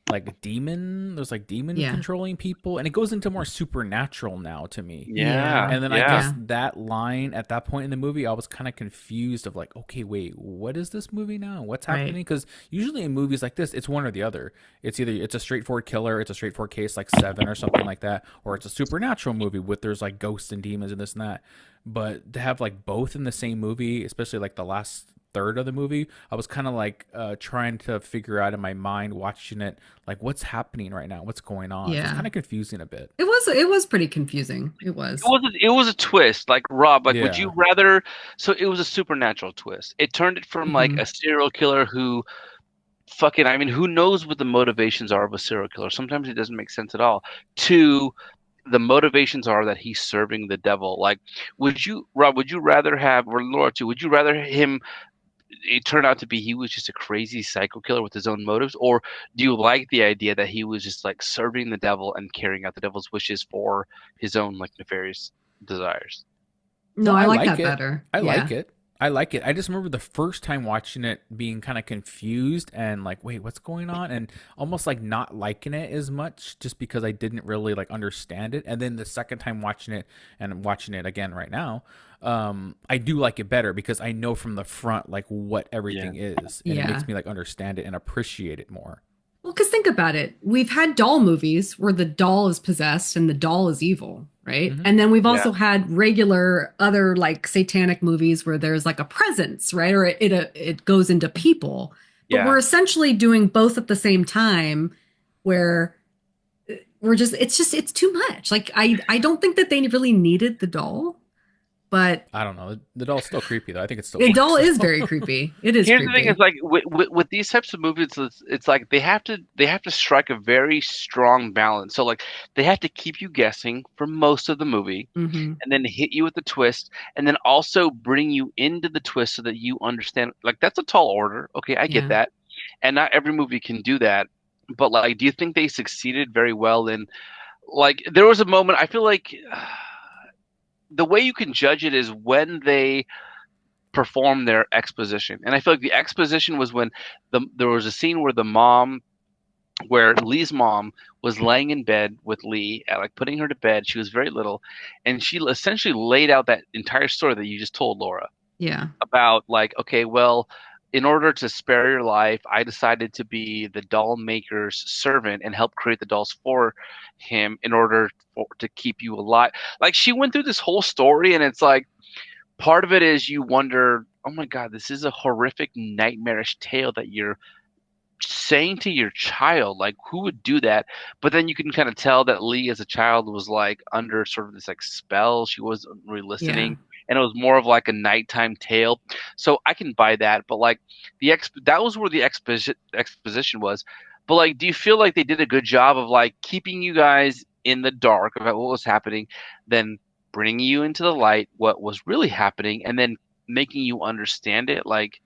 a demon. There's like demon controlling people, and it goes into more supernatural now to me. Yeah. And then I guess that line at that point in the movie, I was kind of confused of like, okay, wait, what is this movie now? What's happening? Because usually in movies like this, it's one or the other. It's either it's a straightforward killer, it's a straightforward case like Seven or something like that, or it's a supernatural movie with there's like ghosts and demons and this and that. But to have like both in the same movie, especially like the last third of the movie, I was kind of like trying to figure out in my mind watching it, like what's happening right now, what's going on. It's kind of confusing a bit. It was pretty confusing. It was a twist, like Rob, like would you rather, so it was a supernatural twist. It turned it from like a serial killer who fucking, I mean, who knows what the motivations are of a serial killer, sometimes it doesn't make sense at all, to the motivations are that he's serving the devil. Like would you rather have, or Laura too, would you rather him it turned out to be he was just a crazy psycho killer with his own motives, or do you like the idea that he was just like serving the devil and carrying out the devil's wishes for his own like nefarious desires? No, I like that better. I like it. I just remember the first time watching it being kind of confused and like, wait, what's going on? And almost like not liking it as much just because I didn't really like understand it. And then the second time watching it and watching it again right now, I do like it better because I know from the front like what everything is, and it makes me like understand it and appreciate it more. Well, because think about it. We've had doll movies where the doll is possessed and the doll is evil, right? And then we've also had regular other like satanic movies where there's like a presence, right? Or it goes into people. But we're essentially doing both at the same time where it's too much. Like I don't think that they really needed the doll. But I don't know. The doll's still creepy, though. I think it's still. The doll is very creepy. It is. Here's creepy. The thing: is like with these types of movies, it's like they have to strike a very strong balance. So like they have to keep you guessing for most of the movie, and then hit you with the twist, and then also bring you into the twist so that you understand. Like that's a tall order. Okay, I get that, and not every movie can do that. But like, do you think they succeeded very well in? Like, there was a moment I feel like. The way you can judge it is when they perform their exposition. And I feel like the exposition was when there was a scene where Lee's mom was laying in bed with Lee, like putting her to bed. She was very little. And she essentially laid out that entire story that you just told, Laura. Yeah. About like, okay, well, in order to spare your life, I decided to be the doll maker's servant and help create the dolls for him in order to keep you alive. Like she went through this whole story, and it's like part of it is you wonder, oh my God, this is a horrific, nightmarish tale that you're saying to your child. Like who would do that? But then you can kind of tell that Lee as a child was like under sort of this like spell. She wasn't really listening. Yeah. And it was more of like a nighttime tale. So I can buy that. But like that was where the exposition was. But like, do you feel like they did a good job of like keeping you guys in the dark about what was happening, then bringing you into the light, what was really happening, and then making you understand it? Like,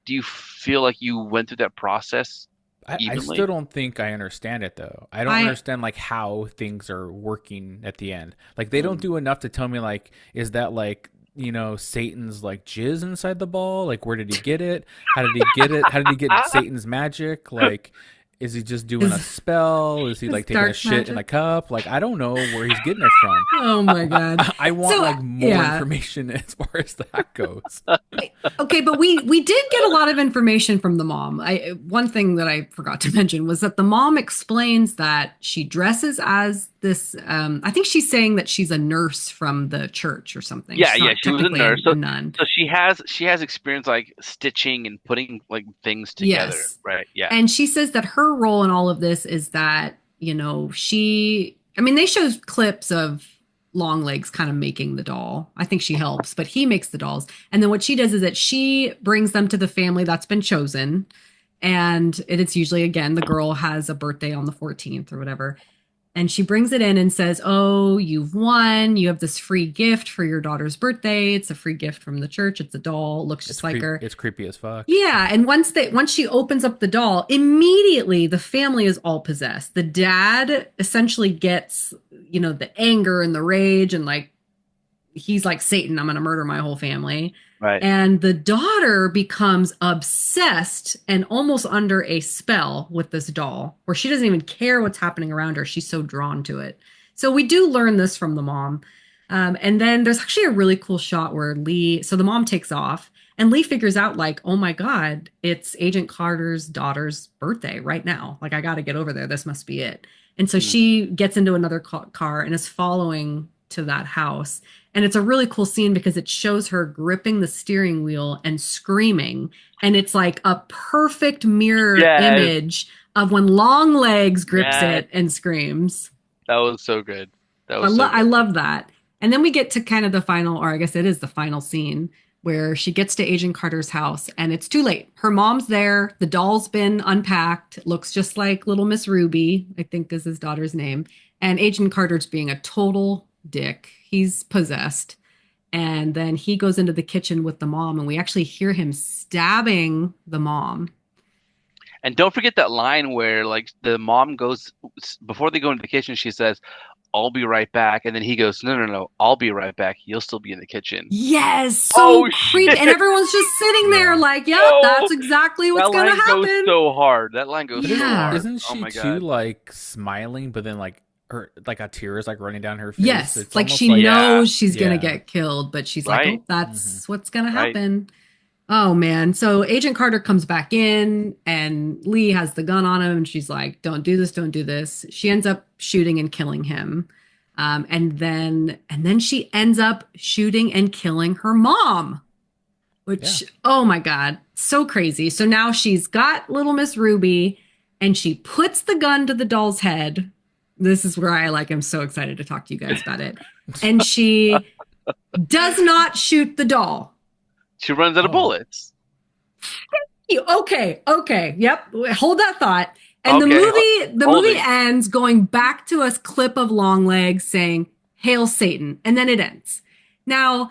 do you feel like you went through that process? I still don't think I understand it though. I don't understand like how things are working at the end. Like they don't do enough to tell me like, is that like, you know, Satan's like jizz inside the ball? Like where did he get it? How did he get it? How did he get Satan's magic? Like, is he just doing a spell? Is he like taking a shit magic in a cup? Like I don't know where he's getting it from. Oh my God. I want like more information as far as that goes. Okay, but we did get a lot of information from the mom. One thing that I forgot to mention was that the mom explains that she dresses as I think she's saying that she's a nurse from the church or something. Yeah, She's yeah, not she was a technically nurse. a nun. So she has experience like stitching and putting like things together, Yes. right? Yeah. And she says that her role in all of this is that, they show clips of Longlegs kind of making the doll. I think she helps, but he makes the dolls. And then what she does is that she brings them to the family that's been chosen. And it's usually, again, the girl has a birthday on the 14th or whatever. And she brings it in and says, "Oh, you've won. You have this free gift for your daughter's birthday. It's a free gift from the church. It's a doll. It looks just like her." It's creepy as fuck. Yeah, and once she opens up the doll, immediately the family is all possessed. The dad essentially gets, the anger and the rage, and like he's like, "Satan, I'm going to murder my whole family." Right. And the daughter becomes obsessed and almost under a spell with this doll, where she doesn't even care what's happening around her. She's so drawn to it. So we do learn this from the mom. And then there's actually a really cool shot where so the mom takes off and Lee figures out like, oh my God, it's Agent Carter's daughter's birthday right now. Like, I got to get over there. This must be it. And so she gets into another car and is following to that house. And it's a really cool scene because it shows her gripping the steering wheel and screaming. And it's like a perfect mirror image of when Longlegs grips it and screams. That was so good. I love that. And then we get to kind of the final, or I guess it is the final scene, where she gets to Agent Carter's house and it's too late. Her mom's there. The doll's been unpacked. It looks just like little Miss Ruby, I think is his daughter's name. And Agent Carter's being a total dick. He's possessed. And then he goes into the kitchen with the mom, and we actually hear him stabbing the mom. And don't forget that line where like the mom goes, before they go into the kitchen, she says, "I'll be right back." And then he goes, no, "I'll be right back. You'll still be in the kitchen." Yes. So creepy. And everyone's just sitting there like, that's exactly what's going to happen. That line goes so hard. That line goes so hard. Isn't she too like smiling, but then like her, like a tear is like running down her face? Yes. It's like she knows she's going to get killed, but she's like, oh, that's what's going to happen. Right. Oh man. So Agent Carter comes back in and Lee has the gun on him and she's like, don't do this. Don't do this. She ends up shooting and killing him. And then she ends up shooting and killing her mom, which, oh my God, so crazy. So now she's got little Miss Ruby and she puts the gun to the doll's head. This is where I'm so excited to talk to you guys about it. And she does not shoot the doll. She runs out of bullets. Okay. Yep. Hold that thought. And the movie ends going back to a clip of Longlegs saying, "Hail Satan." And then it ends. Now,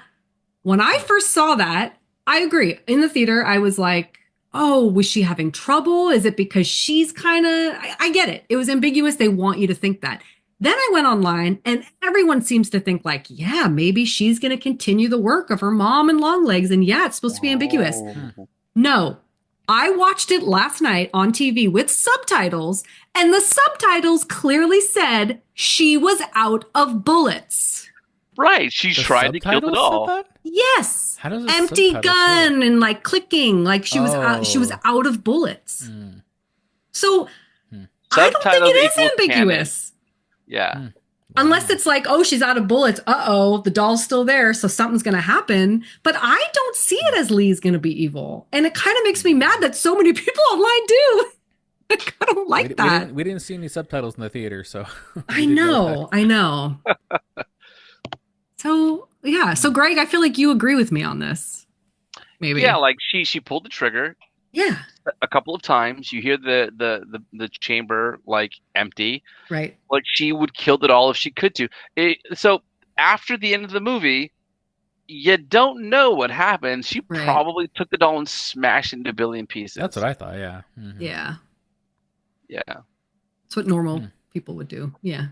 when I first saw that, I agree. In the theater, I was like, oh, was she having trouble? Is it because she's kind of, I get it. It was ambiguous. They want you to think that. Then I went online and everyone seems to think like, yeah, maybe she's going to continue the work of her mom and Longlegs. And yeah, it's supposed to be ambiguous. No, I watched it last night on TV with subtitles, and the subtitles clearly said she was out of bullets. Right. She tried to kill the doll. Yes. How does empty gun and like clicking, like she was out of bullets. So I don't think it is ambiguous. Yeah. Unless it's like, oh, she's out of bullets. Uh-oh, the doll's still there, so something's going to happen. But I don't see it as Lee's going to be evil. And it kind of makes me mad that so many people online do. I don't like that. We didn't see any subtitles in the theater, so. I know. So, yeah. So, Greg, I feel like you agree with me on this. Maybe. Yeah, like she pulled the trigger. Yeah. A couple of times. You hear the chamber like empty. Right. Like she would kill the doll if she could to. So after the end of the movie, you don't know what happened. She probably took the doll and smashed it into a billion pieces. That's what I thought, yeah. Mm-hmm. Yeah. Yeah. That's what normal people would do. Yeah.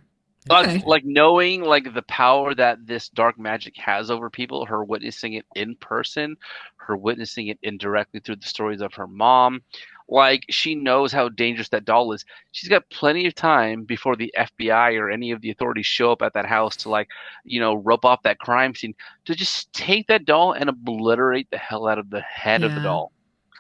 Okay. Like knowing like the power that this dark magic has over people, her witnessing it in person, her witnessing it indirectly through the stories of her mom. Like she knows how dangerous that doll is. She's got plenty of time before the FBI or any of the authorities show up at that house to like, rope off that crime scene to just take that doll and obliterate the hell out of the head of the doll.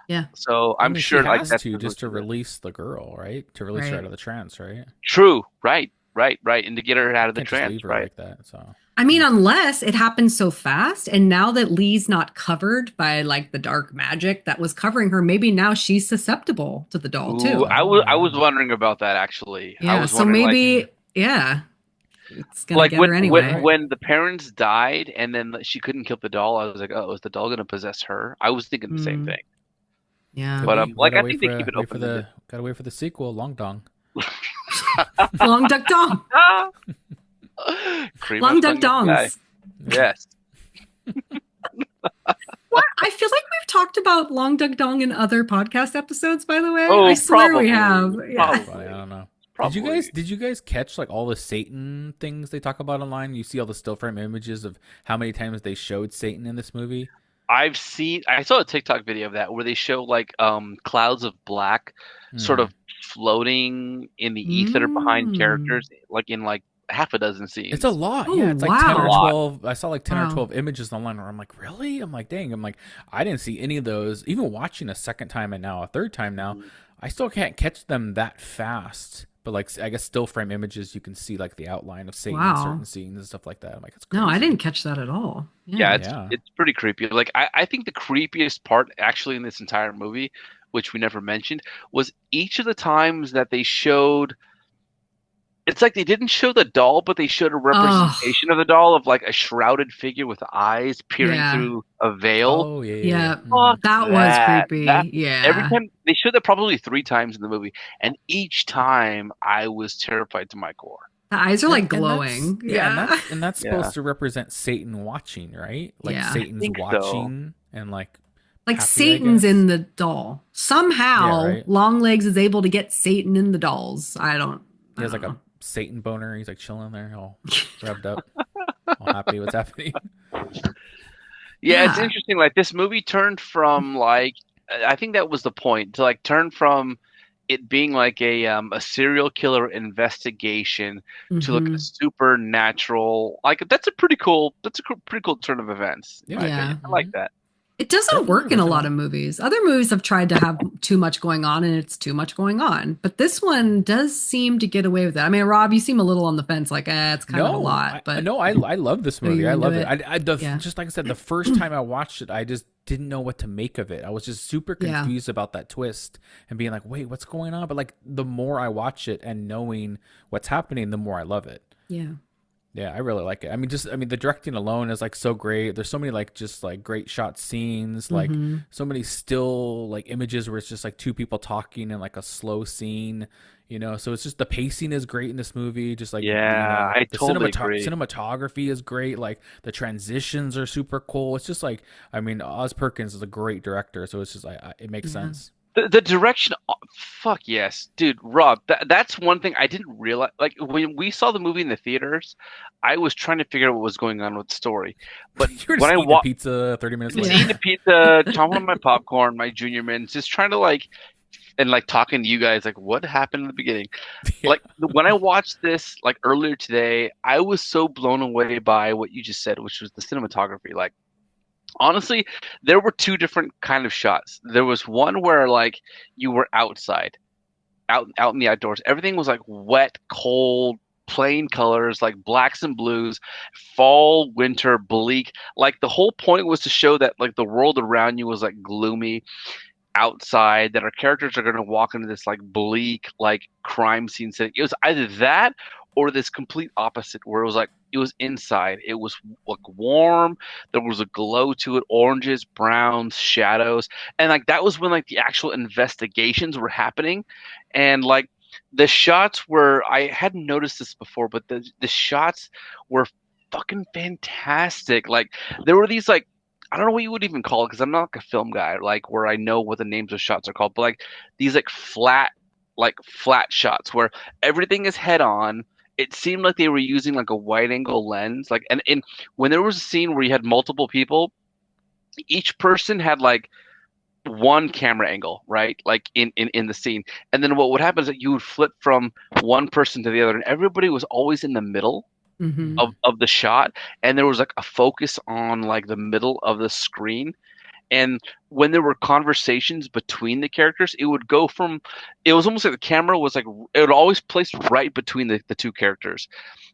Yeah. So I'm sure she like has that's just to release the girl, right? To release her out of the trance, right? True. Right. right, and to get her out of the Can't just trance, leave her right? like that. So I mean, unless it happens so fast, and now that Lee's not covered by like the dark magic that was covering her, maybe now she's susceptible to the doll Ooh, too. I was wondering about that actually. I Yeah, was so wondering maybe, yeah, it's gonna like get her anyway. when the parents died and then she couldn't kill the doll. I was like, oh, is the doll gonna possess her? I was thinking the same Mm, thing. yeah. could But be. We like gotta I think they keep it open-ended. gotta wait for the sequel, Long Dong. Long duck dong. Cream Long of duck tongue guy. dongs. Yes. What? I feel like we've talked about Long Duck Dong in other podcast episodes, by the way. Oh, I swear we probably. have. Yeah. Probably. I don't know. Probably. Did you guys catch like all the Satan things they talk about online? You see all the still frame images of how many times they showed Satan in this movie? I saw a TikTok video of that where they show like clouds of black sort of floating in the ether behind characters, like in like half a dozen scenes. It's a lot. Oh, Yeah, it's like 10 or wow. 12. I saw like 10 or Wow. 12 images online where I'm like, really? I'm like, dang. I'm like, I didn't see any of those. Even watching a second time and now a third time now, I still can't catch them that fast. But like, I guess still frame images, you can see like the outline of Satan in Wow. certain scenes and stuff like that. I'm like, it's crazy. No, I didn't catch that at all. Yeah, Yeah. it's pretty creepy. Like I think the creepiest part actually in this entire movie, which we never mentioned, was each of the times that they showed. It's like they didn't show the doll, but they showed a representation of the doll of like a shrouded figure with eyes peering Yeah. through a veil. Oh, yeah. Yeah. Fuck That was that. creepy. Yeah. Every time they showed that probably 3 times in the movie, and each time I was terrified to my core. The eyes are like And glowing. and that's Yeah. supposed to represent Satan watching, right? Like Yeah. Satan's think so. watching and like Like happy, I Satan's guess. in the doll. Somehow, Yeah, right. Longlegs is able to get Satan in the dolls. He has I like don't a Satan boner. He's like chilling there, all revved up, all happy. What's happening? Yeah, it's Yeah. interesting. Like this movie turned from like I think that was the point to like turn from it being like a serial killer investigation to like a Mhm. supernatural. Like that's a pretty cool turn of events. In my Yeah. opinion. I like that. It doesn't Definitely work in a lot original. of movies. Other movies have tried to have too much going on, and it's too much going on. But this one does seem to get away with it. I mean, Rob, you seem a little on the fence, like, it's kind of a lot. But I love this Are you movie. I into love it? it. Yeah. Just like I said, the first time I watched it, I just didn't know what to make of it. I was just super Yeah. confused about that twist and being like, wait, what's going on? But like the more I watch it and knowing what's happening, the more I love it. yeah. Yeah, I really like it. I mean, the directing alone is like so great. There's so many like just like great shot scenes, like so many still like images where it's just like 2 people talking in like a slow scene, you know. So it's just the pacing is great in this movie. Just like Yeah, I the totally agree. cinematography is great. Like the transitions are super cool. It's just like Oz Perkins is a great director, so it's just it makes sense. The direction, fuck yes, dude. Rob, that's one thing I didn't realize. Like when we saw the movie in the theaters, I was trying to figure out what was going on with the story. But You were just when I eating a watched, pizza 30 minutes later. eating a pizza, chomping on my popcorn, my junior mints, just trying to like, and like talking to you guys, like what happened in the beginning. Yeah. Like when I watched this like earlier today, I was so blown away by what you just said, which was the cinematography. Like honestly, there were 2 different kind of shots. There was one where like you were outside, out in the outdoors. Everything was like wet, cold, plain colors, like blacks and blues, fall, winter, bleak. Like the whole point was to show that like the world around you was like gloomy outside, that our characters are going to walk into this like bleak like crime scene setting. It was either that or this complete opposite where it was like it was inside. It was like warm. There was a glow to it, oranges, browns, shadows. And like that was when like the actual investigations were happening. And like the shots were, I hadn't noticed this before, but the shots were fucking fantastic. Like there were these like, I don't know what you would even call it because I'm not like a film guy, like where I know what the names of shots are called, but like these like flat shots where everything is head on. It seemed like they were using like a wide angle lens, like and when there was a scene where you had multiple people, each person had like one camera angle, right? Like in the scene. And then what would happen is that you would flip from one person to the other and everybody was always in the middle of the shot, and there was like a focus on like the middle of the screen. And when there were conversations between the characters, it would go from, it was almost like the camera was like, it would always place right between the two characters.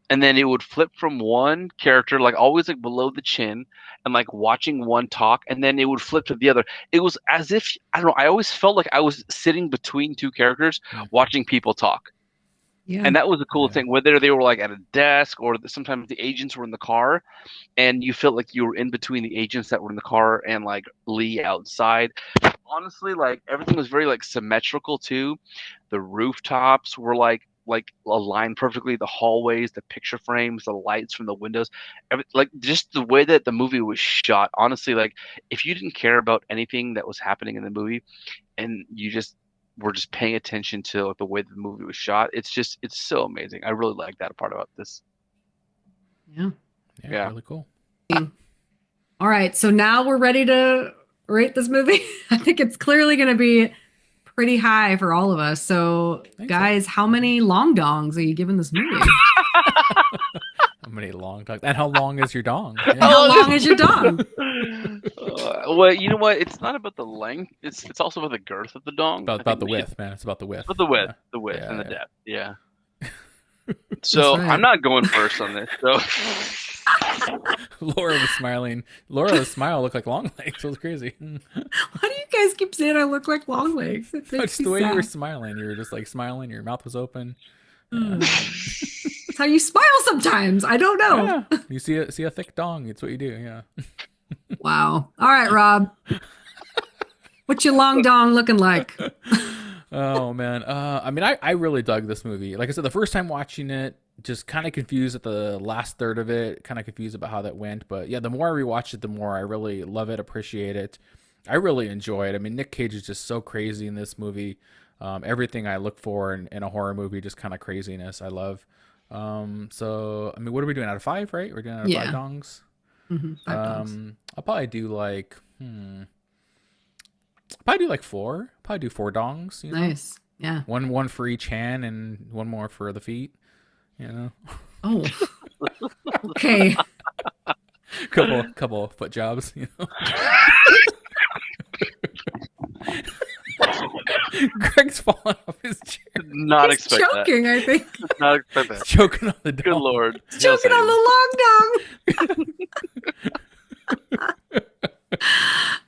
And then it would flip from one character, like always like below the chin, and like watching one talk, and then it would flip to the other. It was as if, I don't know, I always felt like I was sitting between two characters watching people talk. Yeah. And that was the cool thing, whether they were like at a desk or sometimes the agents were in the car, and you felt like you were in between the agents that were in the car and like Lee outside. Honestly, like everything was very like symmetrical too. The rooftops were like aligned perfectly, the hallways, the picture frames, the lights from the windows, like just the way that the movie was shot. Honestly, like if you didn't care about anything that was happening in the movie and you just were just paying attention to like the way the movie was shot, it's so amazing. I really like that part about this. Yeah, really cool. All right, so now we're ready to rate this movie. I think it's clearly going to be pretty high for all of us. So, guys, how many long dongs are you giving this movie? How many long dongs? And how long is your dong? Yeah. How long is your dong? Well, you know what? It's not about the length. It's also about the girth of the dong. About the width, man. It's about the width. About the width, and the depth. Yeah. So right. I'm not going first on this. So. Laura was smiling. Laura's smile looked like long legs. It was crazy. Why do you guys keep saying I look like long legs? Just the way you were smiling. You were just like smiling. Your mouth was open. That's how you smile sometimes. I don't know. Yeah. You see a thick dong. It's what you do. Yeah. Wow. All right, Rob. What's your long dong looking like? Oh man. I mean, I really dug this movie. Like I said, the first time watching it, just kind of confused at the last third of it, kind of confused about how that went. But yeah, the more I rewatch it, the more I really love it, appreciate it. I really enjoy it. I mean, Nic Cage is just so crazy in this movie. Everything I look for in a horror movie, just kind of craziness. I love. So I mean, what are we doing out of 5? Right? We're doing out of 5 dongs. Mm-hmm, 5 dongs. I'll probably do like probably do like 4. Probably do 4 dongs. You know? Nice. Yeah. One for each hand and one more for the feet. You know. Oh. Okay. Couple foot jobs. You know. Greg's falling off his chair. Not expect choking, that. I think. Not expect that. He's choking on the dong. Good Lord. He's choking on the long dong.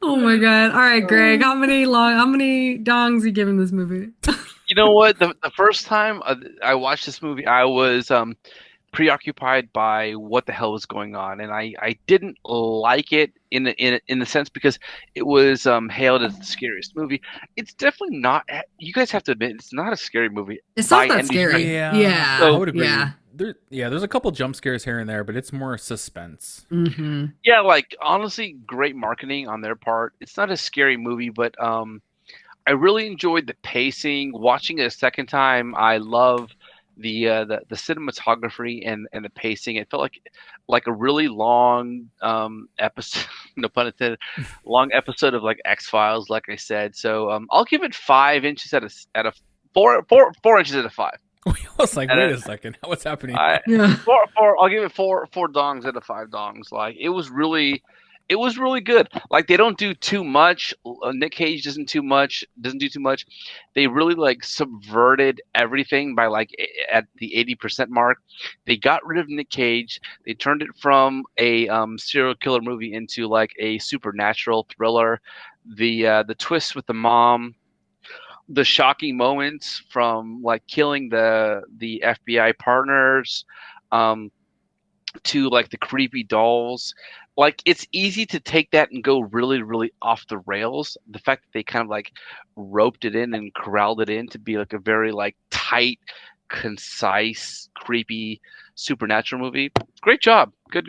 Oh my God. All right, Greg. How many dongs are you giving this movie? You know what? The first time I watched this movie, I was preoccupied by what the hell was going on, and I didn't like it in the sense because it was hailed as the scariest movie. It's definitely not. You guys have to admit, it's not a scary movie. It's not that scary. Yeah. So, I would agree. There's a couple jump scares here and there, but it's more suspense. Mm-hmm. Yeah, like honestly, great marketing on their part. It's not a scary movie, but I really enjoyed the pacing. Watching it a second time, I love the cinematography and the pacing. It felt like a really long episode, no pun intended, long episode of like X-Files, like I said. So I'll give it 5 inches out of 4 inches out of 5. I was like, wait a second, what's happening? I'll give it 4 dongs out of 5 dongs. Like it was really good. Like they don't do too much. Nic Cage doesn't do too much. They really like subverted everything by like at the 80% mark. They got rid of Nic Cage. They turned it from a serial killer movie into like a supernatural thriller. The twist with the mom, the shocking moments from like killing the FBI partners, to like the creepy dolls. Like it's easy to take that and go really, really off the rails. The fact that they kind of like roped it in and corralled it in to be like a very like tight, concise, creepy supernatural movie. Great job. Good.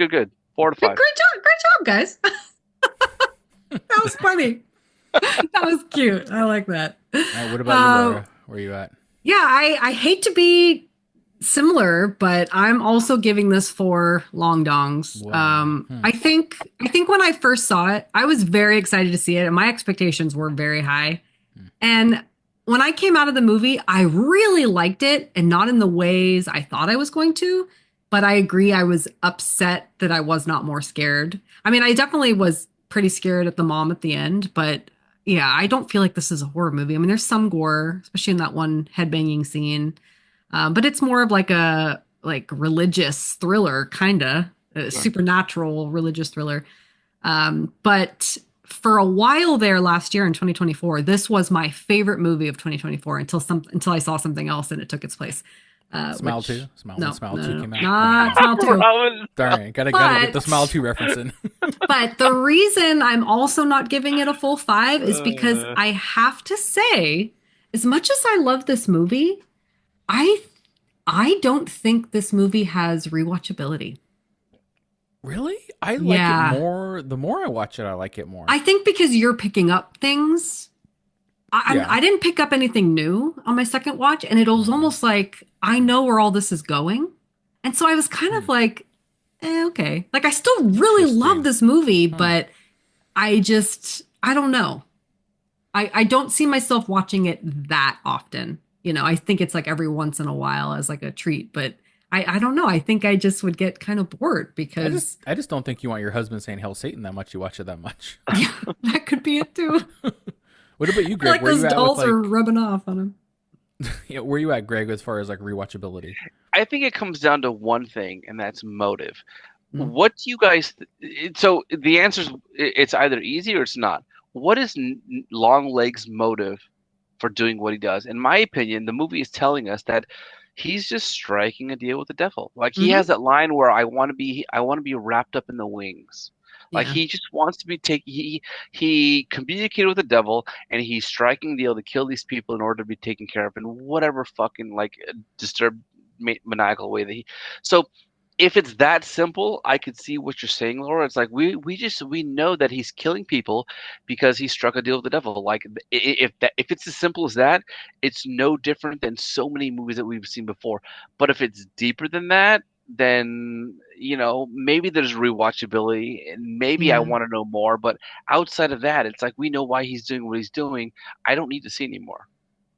4 to 5. Great job, guys. That was funny. That was cute. I like that. What about you, Laura? Where are you at? Yeah, I hate to be similar, but I'm also giving this 4 long dongs. I think when I first saw it, I was very excited to see it, and my expectations were very high. And when I came out of the movie, I really liked it, and not in the ways I thought I was going to. But I agree, I was upset that I was not more scared. I mean, I definitely was pretty scared at the mom at the end, but yeah, I don't feel like this is a horror movie. I mean, there's some gore, especially in that one headbanging scene, but it's more of like a like religious thriller, kind of a Sure. supernatural religious thriller. But for a while there last year in 2024, this was my favorite movie of 2024 until I saw something else and it took its place. Smile 2? Smile 2 came out? Not Smile 2. Darn, gotta get the Smile 2 reference in. But the reason I'm also not giving it a full 5 is because I have to say, as much as I love this movie, I don't think this movie has rewatchability. Really? I like it more. The more I watch it, I like it more. I think because you're picking up things. I didn't pick up anything new on my second watch, and it was almost like I know where all this is going. And so I was kind of like, okay. Like I still really love this movie, but I don't know. I don't see myself watching it that often. You know, I think it's like every once in a while as like a treat, but I don't know. I think I just would get kind of bored because I just don't think you want your husband saying "Hail Satan" that much. You watch it that much. Yeah, that could be it too. What about you, Greg? Like those dolls are rubbing off on him. Yeah, where are you at, Greg, as far as like rewatchability? I think it comes down to one thing, and that's motive. What do you guys? So the answer is it's either easy or it's not. What is Longlegs' motive for doing what he does? In my opinion, the movie is telling us that he's just striking a deal with the devil. Like he has that line where I want to be wrapped up in the wings. Like he just wants to be he communicated with the devil and he's striking a deal to kill these people in order to be taken care of in whatever fucking like disturbed maniacal way that he. So if it's that simple, I could see what you're saying, Laura. It's like we know that he's killing people because he struck a deal with the devil. Like if it's as simple as that, it's no different than so many movies that we've seen before. But if it's deeper than that, then maybe there's rewatchability and maybe I want to know more. But outside of that, it's like we know why he's doing what he's doing. I don't need to see anymore.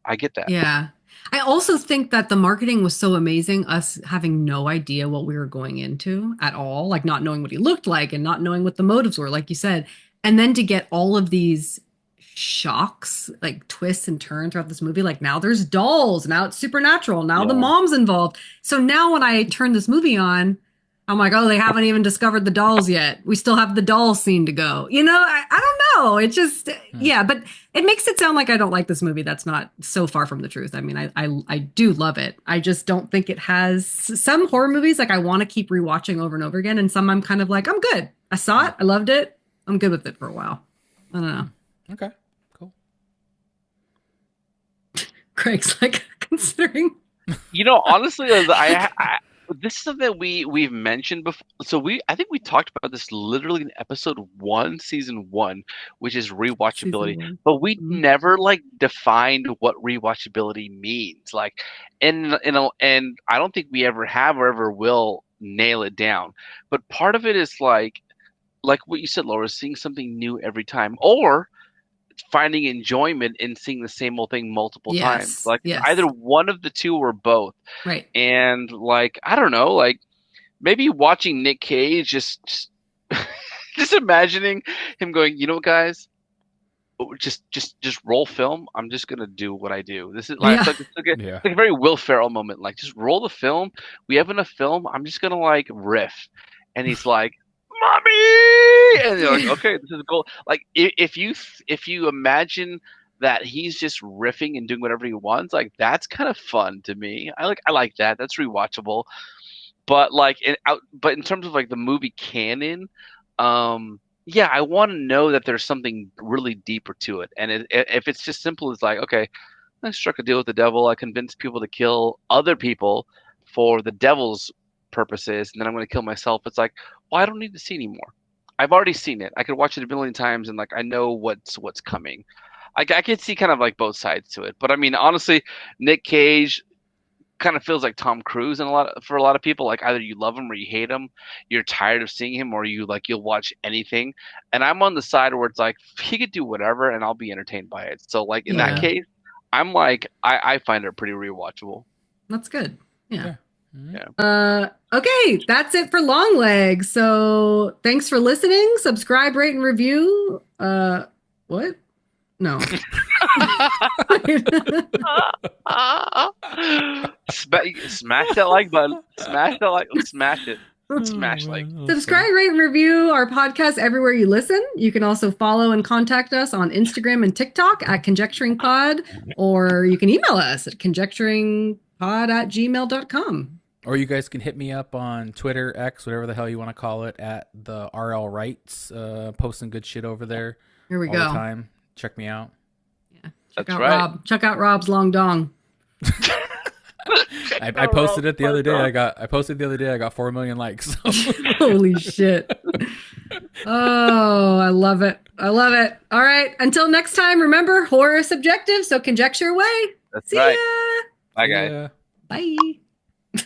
I get that. Yeah. I also think that the marketing was so amazing, us having no idea what we were going into at all, like not knowing what he looked like and not knowing what the motives were, like you said. And then to get all of these shocks, like twists and turns throughout this movie, like now there's dolls, now it's supernatural, now the mom's involved. So now when I turn this movie on, I'm like, oh, they haven't even discovered the dolls yet. We still have the doll scene to go. I don't know. It just, but it makes it sound like I don't like this movie. That's not so far from the truth. I mean, I do love it. I just don't think it has some horror movies. Like I want to keep rewatching over and over again. And some I'm kind of like, I'm good. I saw it. I loved it. I'm good with it for a while. I don't know. Okay, cool. Craig's like considering. Honestly, this is something we've mentioned before. So I think we talked about this literally in episode 1, season 1, which is rewatchability. But we never like defined what rewatchability means. Like, and I don't think we ever have or ever will nail it down. But part of it is like what you said, Laura, seeing something new every time, or finding enjoyment in seeing the same old thing multiple times. Like either one of the two or both. Right. And like, I don't know, like maybe watching Nic Cage, just imagining him going, guys, just roll film. I'm just going to do what I do. This is like, it's like a very Will Ferrell moment. Like just roll the film. We have enough film. I'm just going to like riff. And he's like, Mommy, and you're like, okay, this is cool. Like if you imagine that he's just riffing and doing whatever he wants, like that's kind of fun to me. I like that. That's rewatchable. But like in terms of like the movie canon, I want to know that there's something really deeper to it. And if it's just simple as like, okay, I struck a deal with the devil. I convinced people to kill other people for the devil's purposes, and then I'm going to kill myself. It's like, well, I don't need to see anymore. I've already seen it. I could watch it a million times, and like I know what's coming. I could see kind of like both sides to it. But I mean, honestly, Nic Cage kind of feels like Tom Cruise for a lot of people. Like either you love him or you hate him. You're tired of seeing him, or you'll watch anything. And I'm on the side where it's like he could do whatever, and I'll be entertained by it. So like in that case, I'm like I find it pretty rewatchable. That's good. Yeah. Yeah. Okay, that's it for Long Legs. So thanks for listening. Subscribe, rate, and review. What? No. Smash that like button. Smash that like. Smash it. Smash like. Subscribe, rate, and review our podcast everywhere you listen. You can also follow and contact us on Instagram and TikTok at Conjecturing Pod, or you can email us at conjecturingpod@gmail.com. Or you guys can hit me up on Twitter, X, whatever the hell you want to call it, at the RL Rights, posting good shit over there. Here we all go. The time. Check me out. Yeah, That's right. Check out Rob's long dong. I posted it the other day. I posted the other day. I got 4 million likes. So. Holy shit! Oh, I love it. I love it. All right. Until next time, remember horror is subjective, so conjecture away. That's See right. ya. Bye, guys. Bye.